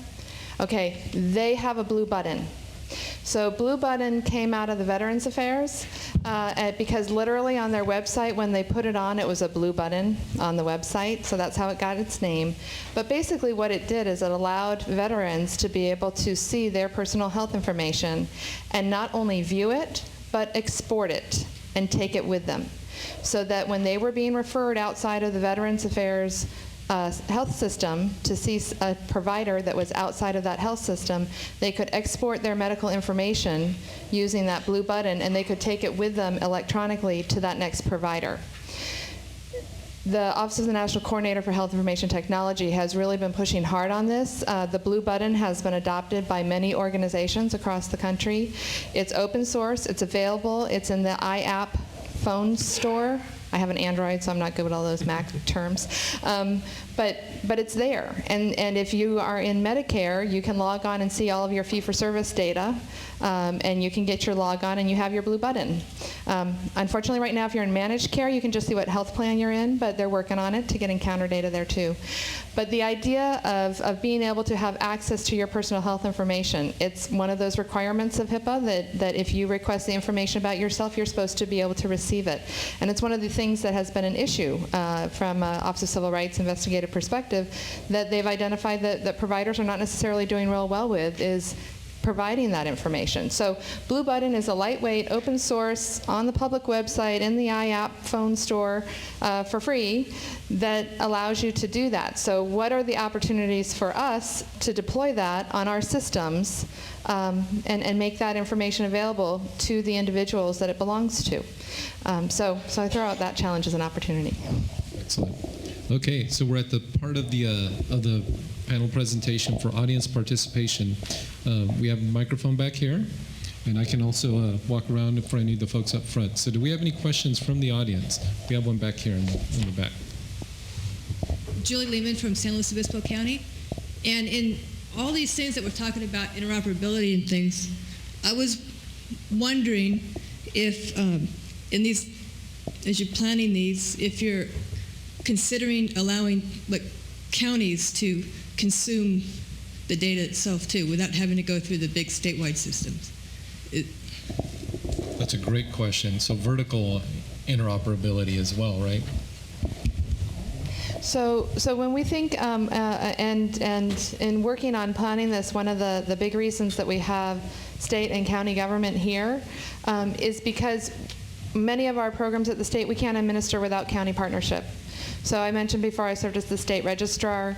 Okay, they have a blue button. So Blue Button came out of the Veterans Affairs because literally on their website, when they put it on, it was a blue button on the website, so that's how it got its name. But basically what it did is it allowed veterans to be able to see their personal health information and not only view it, but export it and take it with them. So that when they were being referred outside of the Veterans Affairs health system to see a provider that was outside of that health system, they could export their medical information using that blue button, and they could take it with them electronically to that next provider. The Office of the National Coordinator for Health Information Technology has really been pushing hard on this. The blue button has been adopted by many organizations across the country. It's open source, it's available, it's in the iApp phone store. I have an Android, so I'm not good with all those Mac terms. But it's there. And if you are in Medicare, you can log on and see all of your fee-for-service data, and you can get your log on and you have your blue button. Unfortunately, right now, if you're in managed care, you can just see what health plan you're in, but they're working on it to get encounter data there too. But the idea of being able to have access to your personal health information, it's one of those requirements of HIPAA that if you request the information about yourself, you're supposed to be able to receive it. And it's one of the things that has been an issue from Office of Civil Rights investigative perspective that they've identified that providers are not necessarily doing real well with is providing that information. So Blue Button is a lightweight, open source, on the public website, in the iApp phone store for free that allows you to do that. So what are the opportunities for us to deploy that on our systems and make that information available to the individuals that it belongs to? So I throw out that challenge as an opportunity. Excellent. Okay, so we're at the part of the panel presentation for audience participation. We have a microphone back here, and I can also walk around for any of the folks up front. So do we have any questions from the audience? We have one back here in the back. Julie Lehman from San Luis Obispo County. And in all these things that we're talking about, interoperability and things, I was wondering if in these, as you're planning these, if you're considering allowing counties to consume the data itself too, without having to go through the big statewide systems. That's a great question. So vertical interoperability as well, right? So when we think, and in working on planning this, one of the big reasons that we have state and county government here is because many of our programs at the state we can't administer without county partnership. So I mentioned before I served as the state registrar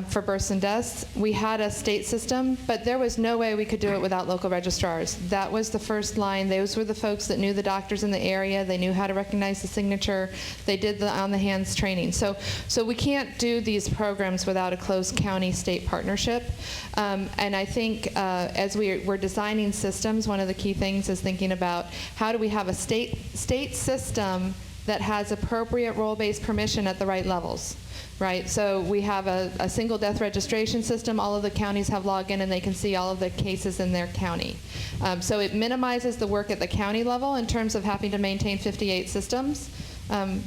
for births and deaths. We had a state system, but there was no way we could do it without local registrars. That was the first line. Those were the folks that knew the doctors in the area. They knew how to recognize the signature. They did the on-the-hands training. So we can't do these programs without a close county-state partnership. And I think as we're designing systems, one of the key things is thinking about how do we have a state system that has appropriate role-based permission at the right levels, right? So we have a single death registration system. All of the counties have login, and they can see all of the cases in their county. So it minimizes the work at the county level in terms of having to maintain 58 systems,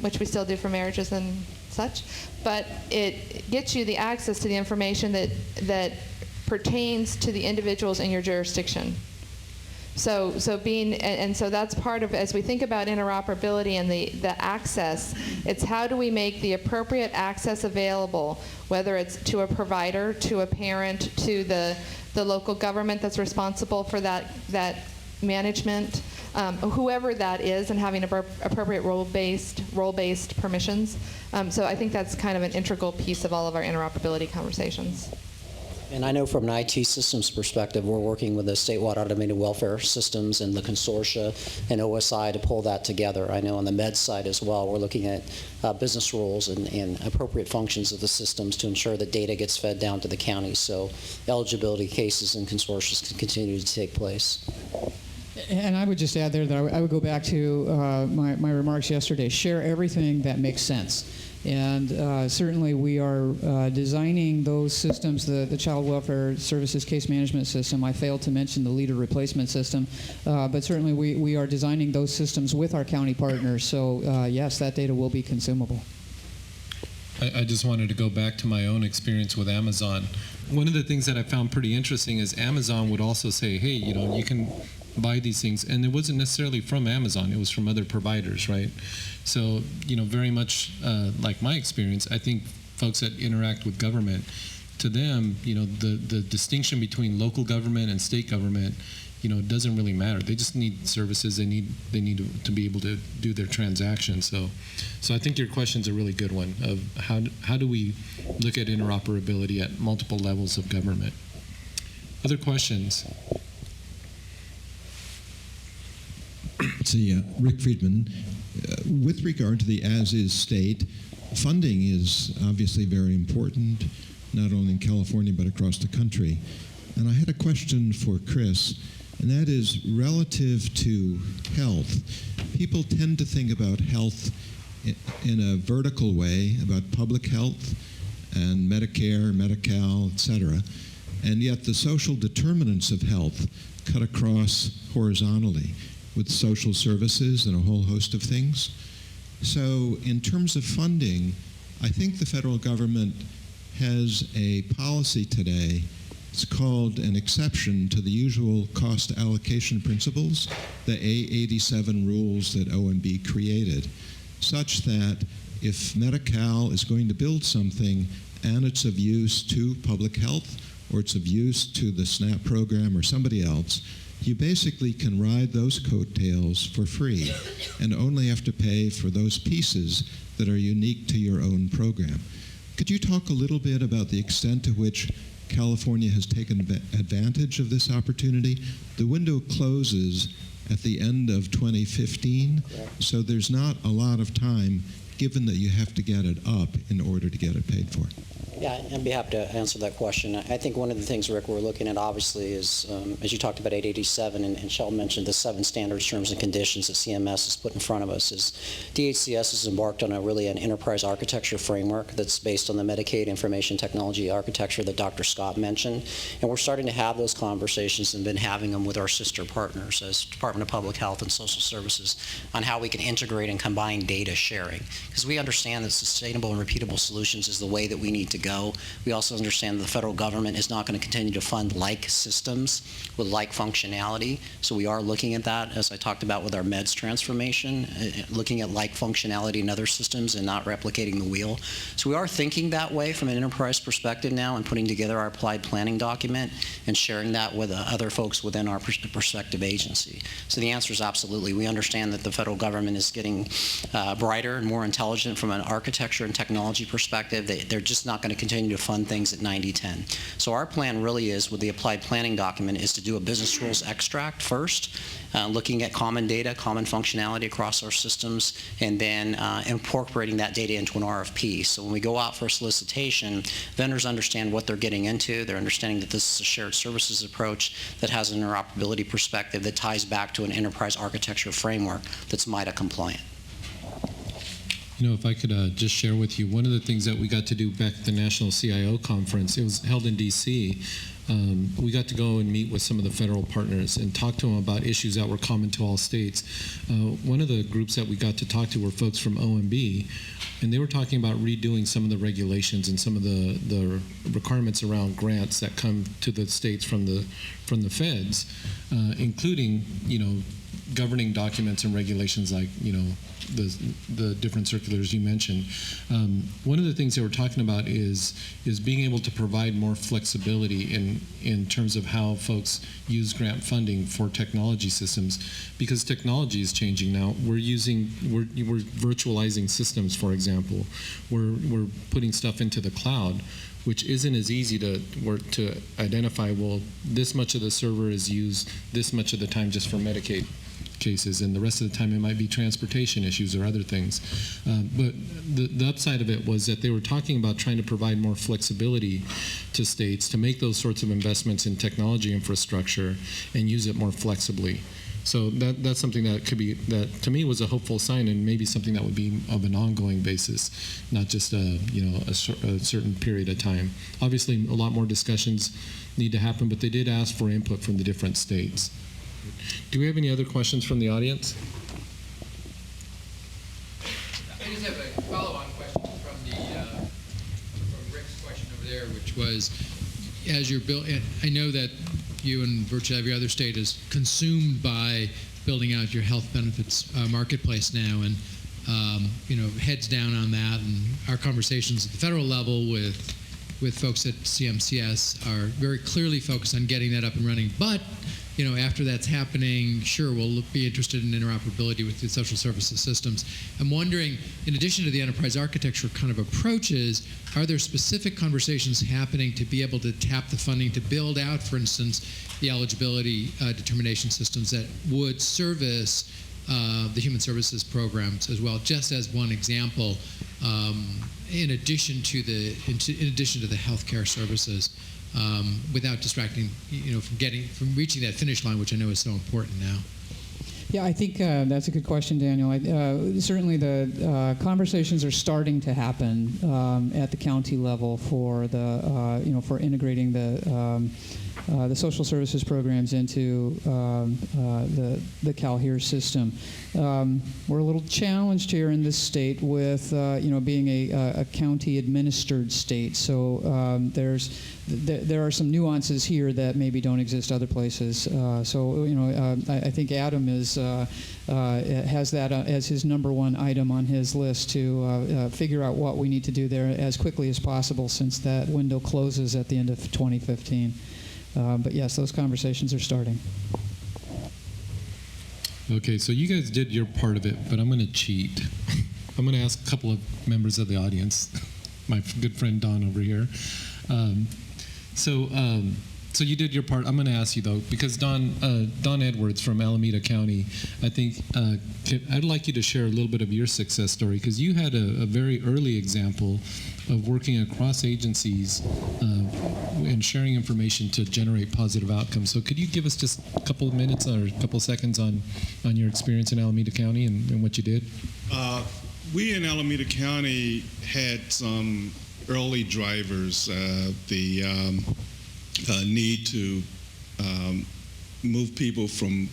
which we still do for marriages and such. But it gets you the access to the information that pertains to the individuals in your jurisdiction. So that's part of, as we think about interoperability and the access, it's how do we make the appropriate access available, whether it's to a provider, to a parent, to the local government that's responsible for that management, whoever that is, and having appropriate role-based permissions. So I think that's kind of an integral piece of all of our interoperability conversations. And I know from an IT systems perspective, we're working with the statewide automated welfare systems and the consortia and OSI to pull that together. I know on the med side as well, we're looking at business rules and appropriate functions of the systems to ensure that data gets fed down to the county, so eligibility cases and consortia can continue to take place. And I would just add there that I would go back to my remarks yesterday. Share everything that makes sense. And certainly we are designing those systems, the Child Welfare Services Case Management System. I failed to mention the Leader Replacement System, but certainly we are designing those systems with our county partners. So yes, that data will be consumable. I just wanted to go back to my own experience with Amazon. One of the things that I found pretty interesting is Amazon would also say, hey, you can buy these things, and it wasn't necessarily from Amazon, it was from other providers, right? So, very much like my experience, I think folks that interact with government, to them, the distinction between local government and state government, doesn't really matter. They just need services. They need to be able to do their transactions. So I think your question's a really good one of how do we look at interoperability at multiple levels of government. Other questions? See, Rick Friedman, with regard to the as-is state, funding is obviously very important, not only in California but across the country. And I had a question for Chris, and that is relative to health. People tend to think about health in a vertical way, about public health and Medicare, Medi-Cal, et cetera, and yet the social determinants of health cut across horizontally with social services and a whole host of things. So in terms of funding, I think the federal government has a policy today. It's called an exception to the usual cost allocation principles, the A87 rules that OMB created, such that if Medi-Cal is going to build something and it's of use to public health, or it's of use to the SNAP program or somebody else, you basically can ride those coattails for free and only have to pay for those pieces that are unique to your own program. Could you talk a little bit about the extent to which California has taken advantage of this opportunity? The window closes at the end of 2015, so there's not a lot of time given that you have to get it up in order to get it paid for. Yeah, I'd be happy to answer that question. I think one of the things, Rick, we're looking at obviously is, as you talked about 887, and Sheldon mentioned the 7 standards, terms, and conditions that CMS has put in front of us, is DHCS has embarked on an enterprise architecture framework that's based on the Medicaid information technology architecture that Dr. Scott mentioned. And we're starting to have those conversations and been having them with our sister partners as Department of Public Health and Social Services on how we can integrate and combine data sharing. Because we understand that sustainable and repeatable solutions is the way that we need to go. We also understand that the federal government is not going to continue to fund like systems with like functionality. So we are looking at that, as I talked about with our meds transformation, looking at like functionality in other systems and not replicating the wheel. So we are thinking that way from an enterprise perspective now and putting together our applied planning document and sharing that with other folks within our prospective agency. So the answer is absolutely. We understand that the federal government is getting brighter and more intelligent intelligent from an architecture and technology perspective. They're just not going to continue to fund things at 90/10. So our plan really is, with the applied planning document, is to do a business rules extract first, looking at common data, common functionality across our systems, and then incorporating that data into an RFP. So when we go out for a solicitation, vendors understand what they're getting into. They're understanding that this is a shared services approach that has an interoperability perspective that ties back to an enterprise architecture framework that's MITA compliant. You know, if I could just share with you, one of the things that we got to do back at the National CIO Conference, it was held in D.C., we got to go and meet with some of the federal partners and talk to them about issues that were common to all states. One of the groups that we got to talk to were folks from OMB, and they were talking about redoing some of the regulations and some of the requirements around grants that come to the states from the feds, including, you know, governing documents and regulations like, you know, the different circulars you mentioned. One of the things they were talking about is being able to provide more flexibility in terms of how folks use grant funding for technology systems, because technology is changing now. We're virtualizing systems, for example. We're putting stuff into the cloud, which isn't as easy to identify, well, this much of the server is used this much of the time just for Medicaid cases, and the rest of the time it might be transportation issues or other things. But the upside of it was that they were talking about trying to provide more flexibility to states to make those sorts of investments in technology infrastructure and use it more flexibly. So that's something that could be, that to me was a hopeful sign, and maybe something that would be of an ongoing basis, not just a certain period of time. Obviously, a lot more discussions need to happen, but they did ask for input from the different states. Do we have any other questions from the audience? I just have a follow-on question from Rick's question over there, which was, as you're building, I know that you and virtually every other state is consumed by building out your health benefits marketplace now, and you know, heads down on that. And our conversations at the federal level with folks at CMCS are very clearly focused on getting that up and running. But you know, after that's happening, sure, we'll be interested in interoperability with the social services systems. I'm wondering, in addition to the enterprise architecture kind of approaches, are there specific conversations happening to be able to tap the funding to build out, for instance, the eligibility determination systems that would service the human services programs as well, just as one example, in addition to the healthcare services? Without distracting, you know, from reaching that finish line, which I know is so important now. Yeah, I think that's a good question, Daniel. Certainly, the conversations are starting to happen at the county level for the for integrating the social services programs into the CalHERE system. We're a little challenged here in this state with being a county administered state. So there are some nuances here that maybe don't exist other places. I think Adam has that as his number one item on his list to figure out what we need to do there as quickly as possible, since that window closes at the end of 2015. But yes, those conversations are starting. Okay, so you guys did your part of it, but I'm going to cheat. I'm going to ask a couple of members of the audience, my good friend Don over here. So you did your part. I'm going to ask you, though, because Don Edwards from Alameda County, I think I'd like you to share a little bit of your success story, because you had a very early example of working across agencies and sharing information to generate positive outcomes. So could you give us just a couple of minutes or a couple of seconds on your experience in Alameda County and what you did? We in Alameda County had some early drivers. The need to move people from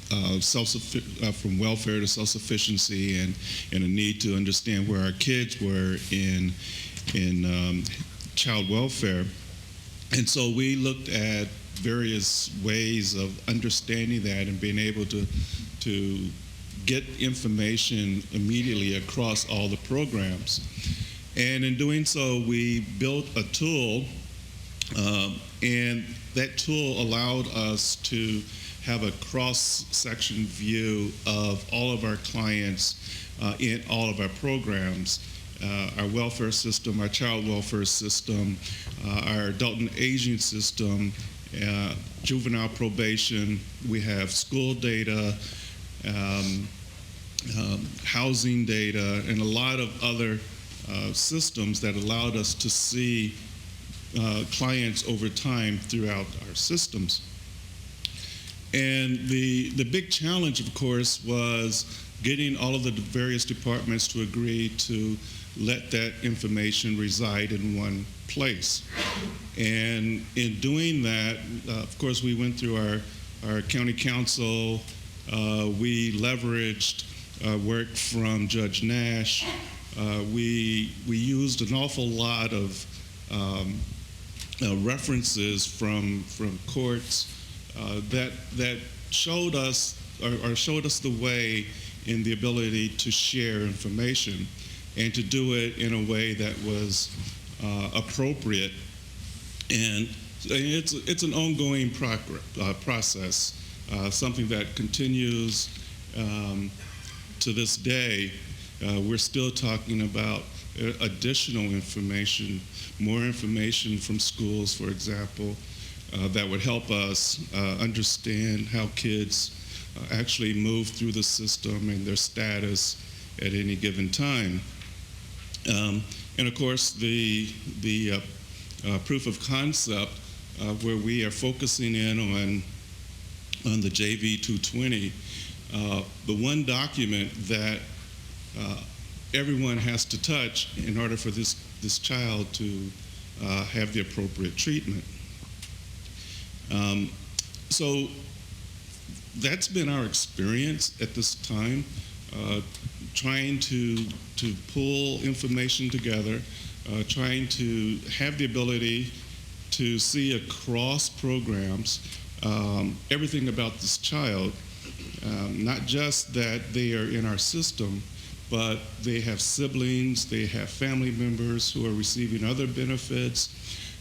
from welfare to self-sufficiency, and a need to understand where our kids were in child welfare. And so we looked at various ways of understanding that and being able to get information immediately across all the programs. And in doing so, we built a tool, and that tool allowed us to have a cross-section view of all of our clients in all of our programs. Our welfare system, our child welfare system, our adult and aging system, juvenile probation, we have school data, housing data, and a lot of other systems that allowed us to see clients over time throughout our systems. And the big challenge, of course, was getting all of the various departments to agree to let that information reside in one place. And in doing that, of course, we went through our county council. We leveraged work from Judge Nash. We used an awful lot of references from courts that showed us the way in the ability to share information and to do it in a way that was appropriate. And it's an ongoing process, something that continues to this day. We're still talking about additional information, more information from schools, for example, that would help us understand how kids actually move through the system and their status at any given time. And of course, the proof of concept where we are focusing in on the JV 220, the one document that everyone has to touch in order for this child to have the appropriate treatment. So that's been our experience at this time, trying to pull information together, trying to have the ability to see across programs everything about this child, not just that they are in our system, but they have siblings, they have family members who are receiving other benefits.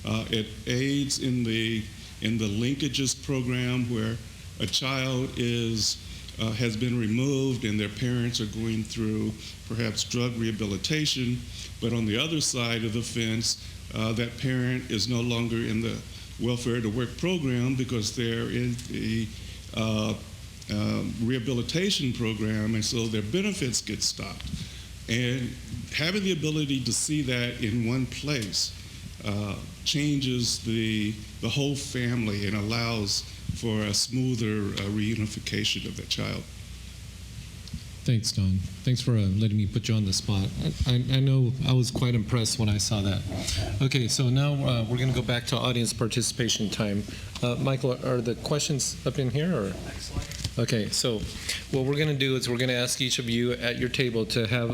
It aids in the linkages program where a child has been removed and their parents are going through perhaps drug rehabilitation, but on the other side of the fence, that parent is no longer in the welfare to work program because they're in the rehabilitation program, and so their benefits get stopped. And having the ability to see that in one place changes the whole family and allows for a smoother reunification of that child. Thanks, Don. Thanks for letting me put you on the spot. I know I was quite impressed when I saw that. Okay, so now we're going to go back to audience participation time. Michael, are the questions up in here? Or? Okay, so what we're going to do is we're going to ask each of you at your table to have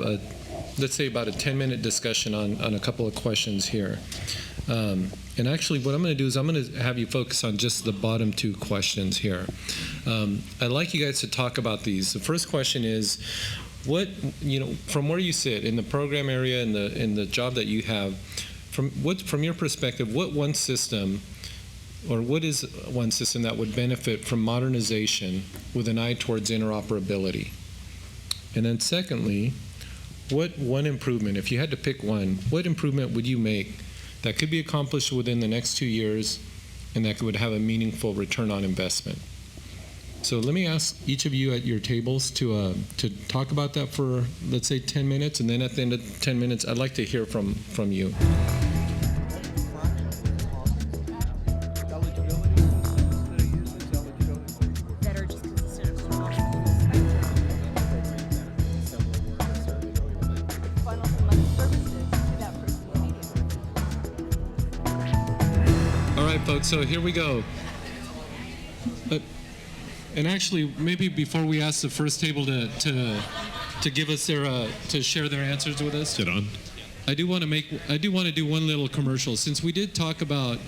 let's say about a 10-minute discussion on a couple of questions here. And actually, what I'm going to do is I'm going to have you focus on just the bottom two questions here. I'd like you guys to talk about these. The first question is, from where you sit in the program area and in the job that you have, from your perspective, what one system, or what is one system that would benefit from modernization with an eye towards interoperability? And then secondly, what one improvement, if you had to pick one, what improvement would you make that could be accomplished within the next 2 years and that would have a meaningful return on investment? So let me ask each of you at your tables to talk about that for, let's say, 10 minutes, and then at the end of 10 minutes, I'd like to hear from you. Folks, so here we go. And actually, maybe before we ask the first table to give us to share their answers with us. Sit on. I do want to do one little commercial. Since we did talk about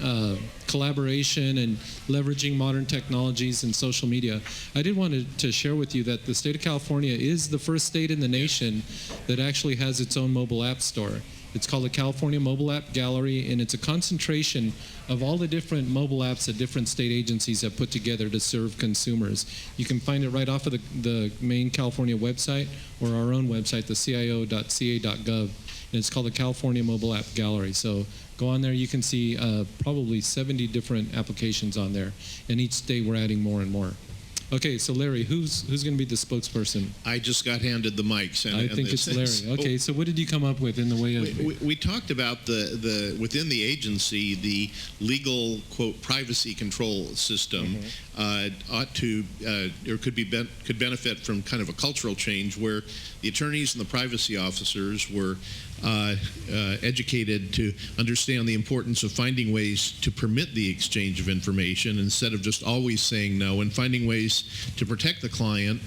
collaboration and leveraging modern technologies and social media, I did want to share with you that the state of California is the first state in the nation that actually has its own mobile app store. It's called the California Mobile App Gallery, and it's a concentration of all the different mobile apps that different state agencies have put together to serve consumers. You can find it right off of the main California website or our own website, the cio.ca.gov, and it's called the California Mobile App Gallery. So go on there. You can see probably 70 different applications on there, and each day we're adding more and more. Okay, so Larry, who's going to be the spokesperson? I just got handed the mics. I think it's Larry. Okay, so what did you come up with in the way of... We talked about the within the agency, the legal, quote, privacy control system ought to, or could benefit from kind of a cultural change where the attorneys and the privacy officers were educated to understand the importance of finding ways to permit the exchange of information instead of just always saying no, and finding ways to protect the client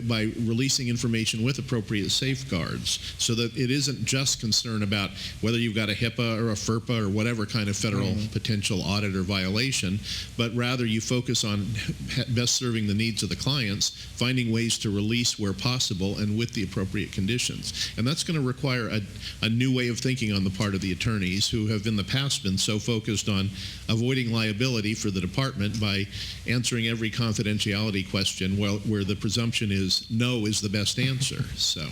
by releasing information with appropriate safeguards, so that it isn't just concern about whether you've got a HIPAA or a FERPA or whatever kind of federal potential audit or violation, but rather you focus on best serving the needs of the clients, finding ways to release where possible and with the appropriate conditions. And that's going to require a new way of thinking on the part of the attorneys, who have in the past been so focused on avoiding liability for the department by answering every confidentiality question where the presumption is no is the best answer. So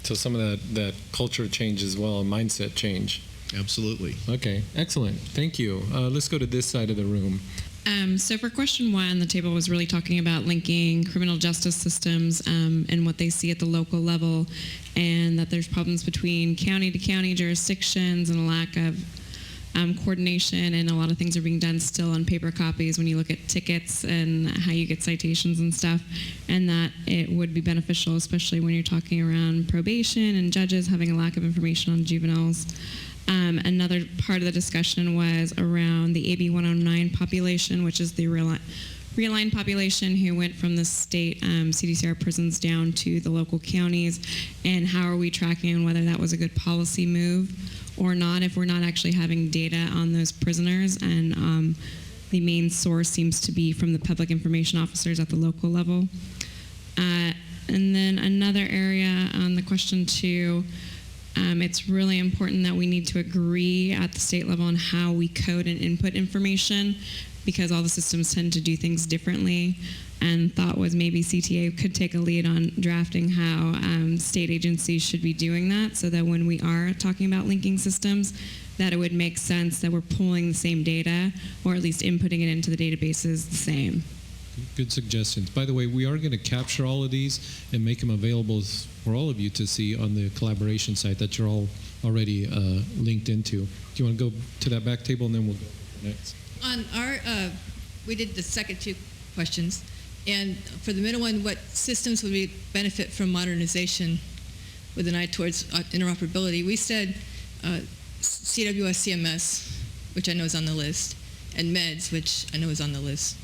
some of that culture change as well, a mindset change. Absolutely. Okay, excellent. Thank you. Let's go to this side of the room. So for question one, the table was really talking about linking criminal justice systems and what they see at the local level, and that there's problems between county to county jurisdictions and a lack of coordination, and a lot of things are being done still on paper copies when you look at tickets and how you get citations and stuff, and that it would be beneficial, especially when you're talking around probation and judges having a lack of information on juveniles. Another part of the discussion was around the AB 109 population, which is the realigned population who went from the state CDCR prisons down to the local counties, and how are we tracking whether that was a good policy move or not if we're not actually having data on those prisoners, and the main source seems to be from the public information officers at the local level. And then another area on the question two, it's really important that we need to agree at the state level on how we code and input information, because all the systems tend to do things differently, and thought was maybe CTA could take a lead on drafting how state agencies should be doing that, so that when we are talking about linking systems, that it would make sense that we're pulling the same data, or at least inputting it into the databases the same. Good suggestions. By the way, we are going to capture all of these and make them available for all of you to see on the collaboration site that you're all already linked into. Do you want to go to that back table, and then we'll go next? On our, we did the second two questions, and for the middle one, what systems would we benefit from modernization with an eye towards interoperability? We said CWS CMS, which I know is on the list, and MEDS, which I know is on the list.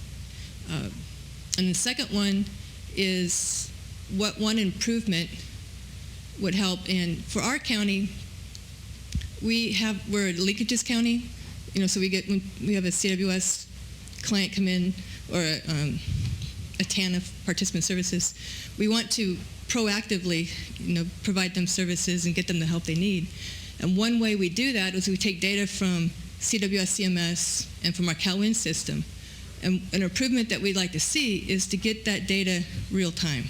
And the second one is what one improvement would help. And for our county, we're a leakages county, so when we have a CWS client come in, or a TAN of participant services, we want to proactively, provide them services and get them the help they need. And one way we do that is we take data from CWS CMS and from our CalWIN system. And an improvement that we'd like to see is to get that data real time.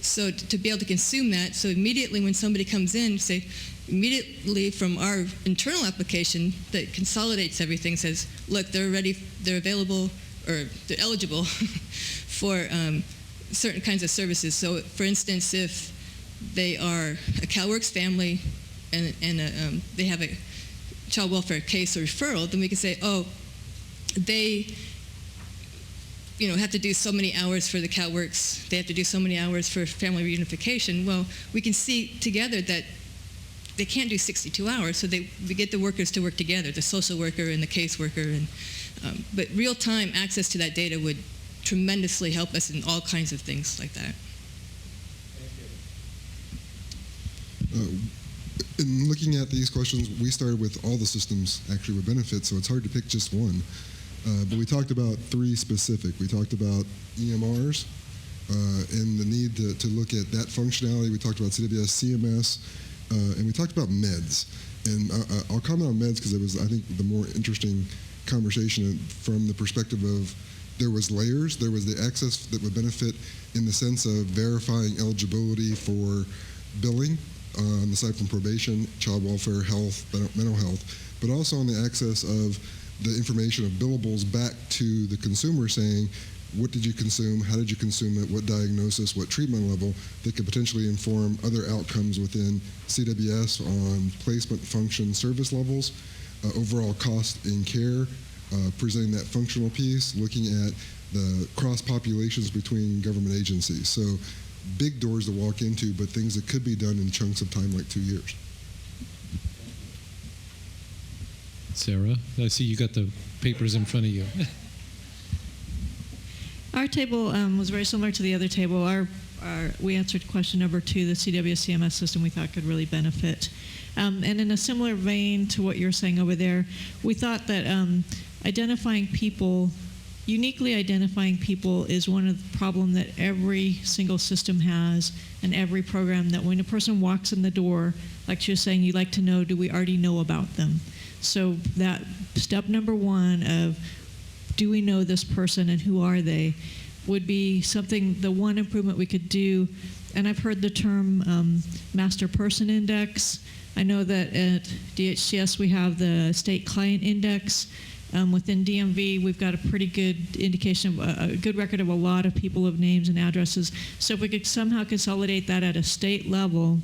So to be able to consume that, so immediately when somebody comes in, say, immediately from our internal application that consolidates everything, says, look, they're ready, they're available, or they're eligible for certain kinds of services. So for instance, if they are a CalWorks family and they have a child welfare case or referral, then we can say, oh, they have to do so many hours for the CalWorks, they have to do so many hours for family reunification. Well, we can see together that they can't do 62 hours, so we get the workers to work together, the social worker and the caseworker. But real-time access to that data would tremendously help us in all kinds of things like that. In looking at these questions, we started with all the systems actually would benefit, so it's hard to pick just one. But we talked about three specific. We talked about EMRs and the need to look at that functionality. We talked about CWS CMS and we talked about meds. And I'll comment on meds because it was, I think, the more interesting conversation from the perspective of there was layers. There was the access that would benefit in the sense of verifying eligibility for billing on the side from probation, child welfare, health, mental health, but also on the access of the information of billables back to the consumer saying, what did you consume, how did you consume it, what diagnosis, what treatment level that could potentially inform other outcomes within CWS on placement, function, service levels, overall cost in care, presenting that functional piece, looking at the cross populations between government agencies. So big doors to walk into, but things that could be done in chunks of time like 2 years. Sarah, I see you got the papers in front of you. Our table was very similar to the other table. We answered question number 2, the CWS CMS system we thought could really benefit. And in a similar vein to what you're saying over there, we thought that uniquely identifying people is one of the problem that every single system has, and every program, that when a person walks in the door, like she was saying, you like to know, do we already know about them? So that step number 1 of, do we know this person and who are they, would be something, the one improvement we could do. And I've heard the term master person index. I know that at DHCS we have the state client index. Within DMV, we've got a pretty good indication, a good record of a lot of people of names and addresses. So if we could somehow consolidate that at a state level,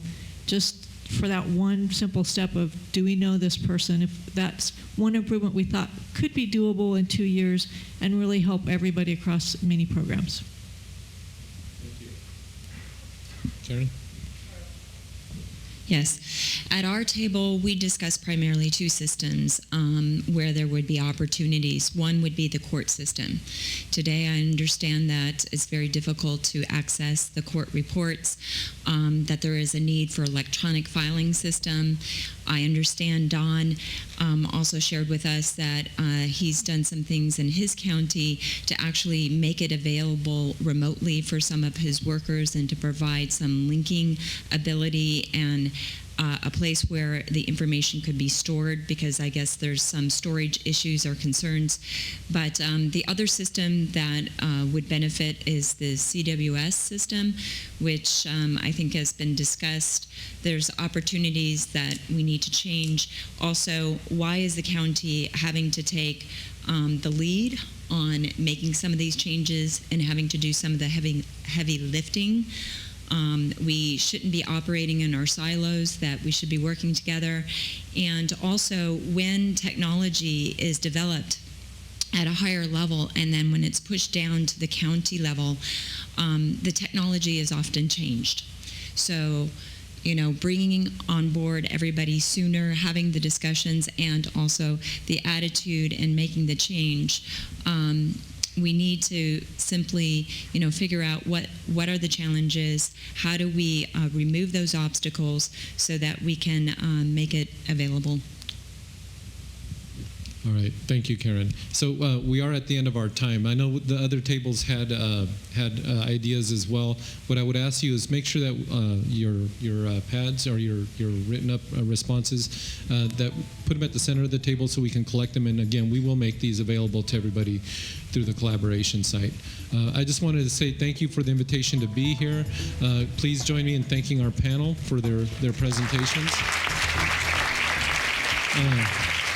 just for that one simple step of, do we know this person? If that's one improvement we thought could be doable in 2 years and really help everybody across many programs. Thank you. Karen? Yes. At our table, we discussed primarily 2 systems where there would be opportunities. One would be the court system. Today, I understand that it's very difficult to access the court reports, that there is a need for electronic filing system. I understand Don also shared with us that he's done some things in his county to actually make it available remotely for some of his workers and to provide some linking ability and a place where the information could be stored, because I guess there's some storage issues or concerns. But the other system that would benefit is the CWS system, which I think has been discussed. There's opportunities that we need to change. Also, why is the county having to take the lead on making some of these changes and having to do some of the heavy lifting? We shouldn't be operating in our silos, that we should be working together. And also, when technology is developed at a higher level and then when it's pushed down to the county level, the technology is often changed. So, bringing on board everybody sooner, having the discussions, and also the attitude and making the change. We need to simply, figure out what are the challenges, how do we remove those obstacles so that we can make it available. All right, thank you, Karen. So we are at the end of our time. I know the other tables had ideas as well. What I would ask you is make sure that your pads or your written up responses, that put them at the center of the table so we can collect them. And again, we will make these available to everybody through the collaboration site. I just wanted to say thank you for the invitation to be here. Please join me in thanking our panel for their presentations.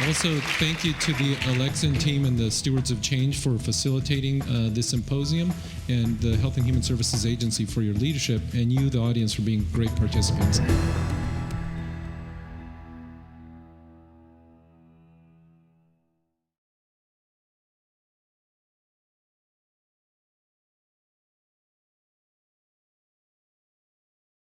Also, thank you to the Alexan team and the Stewards of Change for facilitating this symposium, and the Health and Human Services Agency for your leadership, and you, the audience, for being great participants.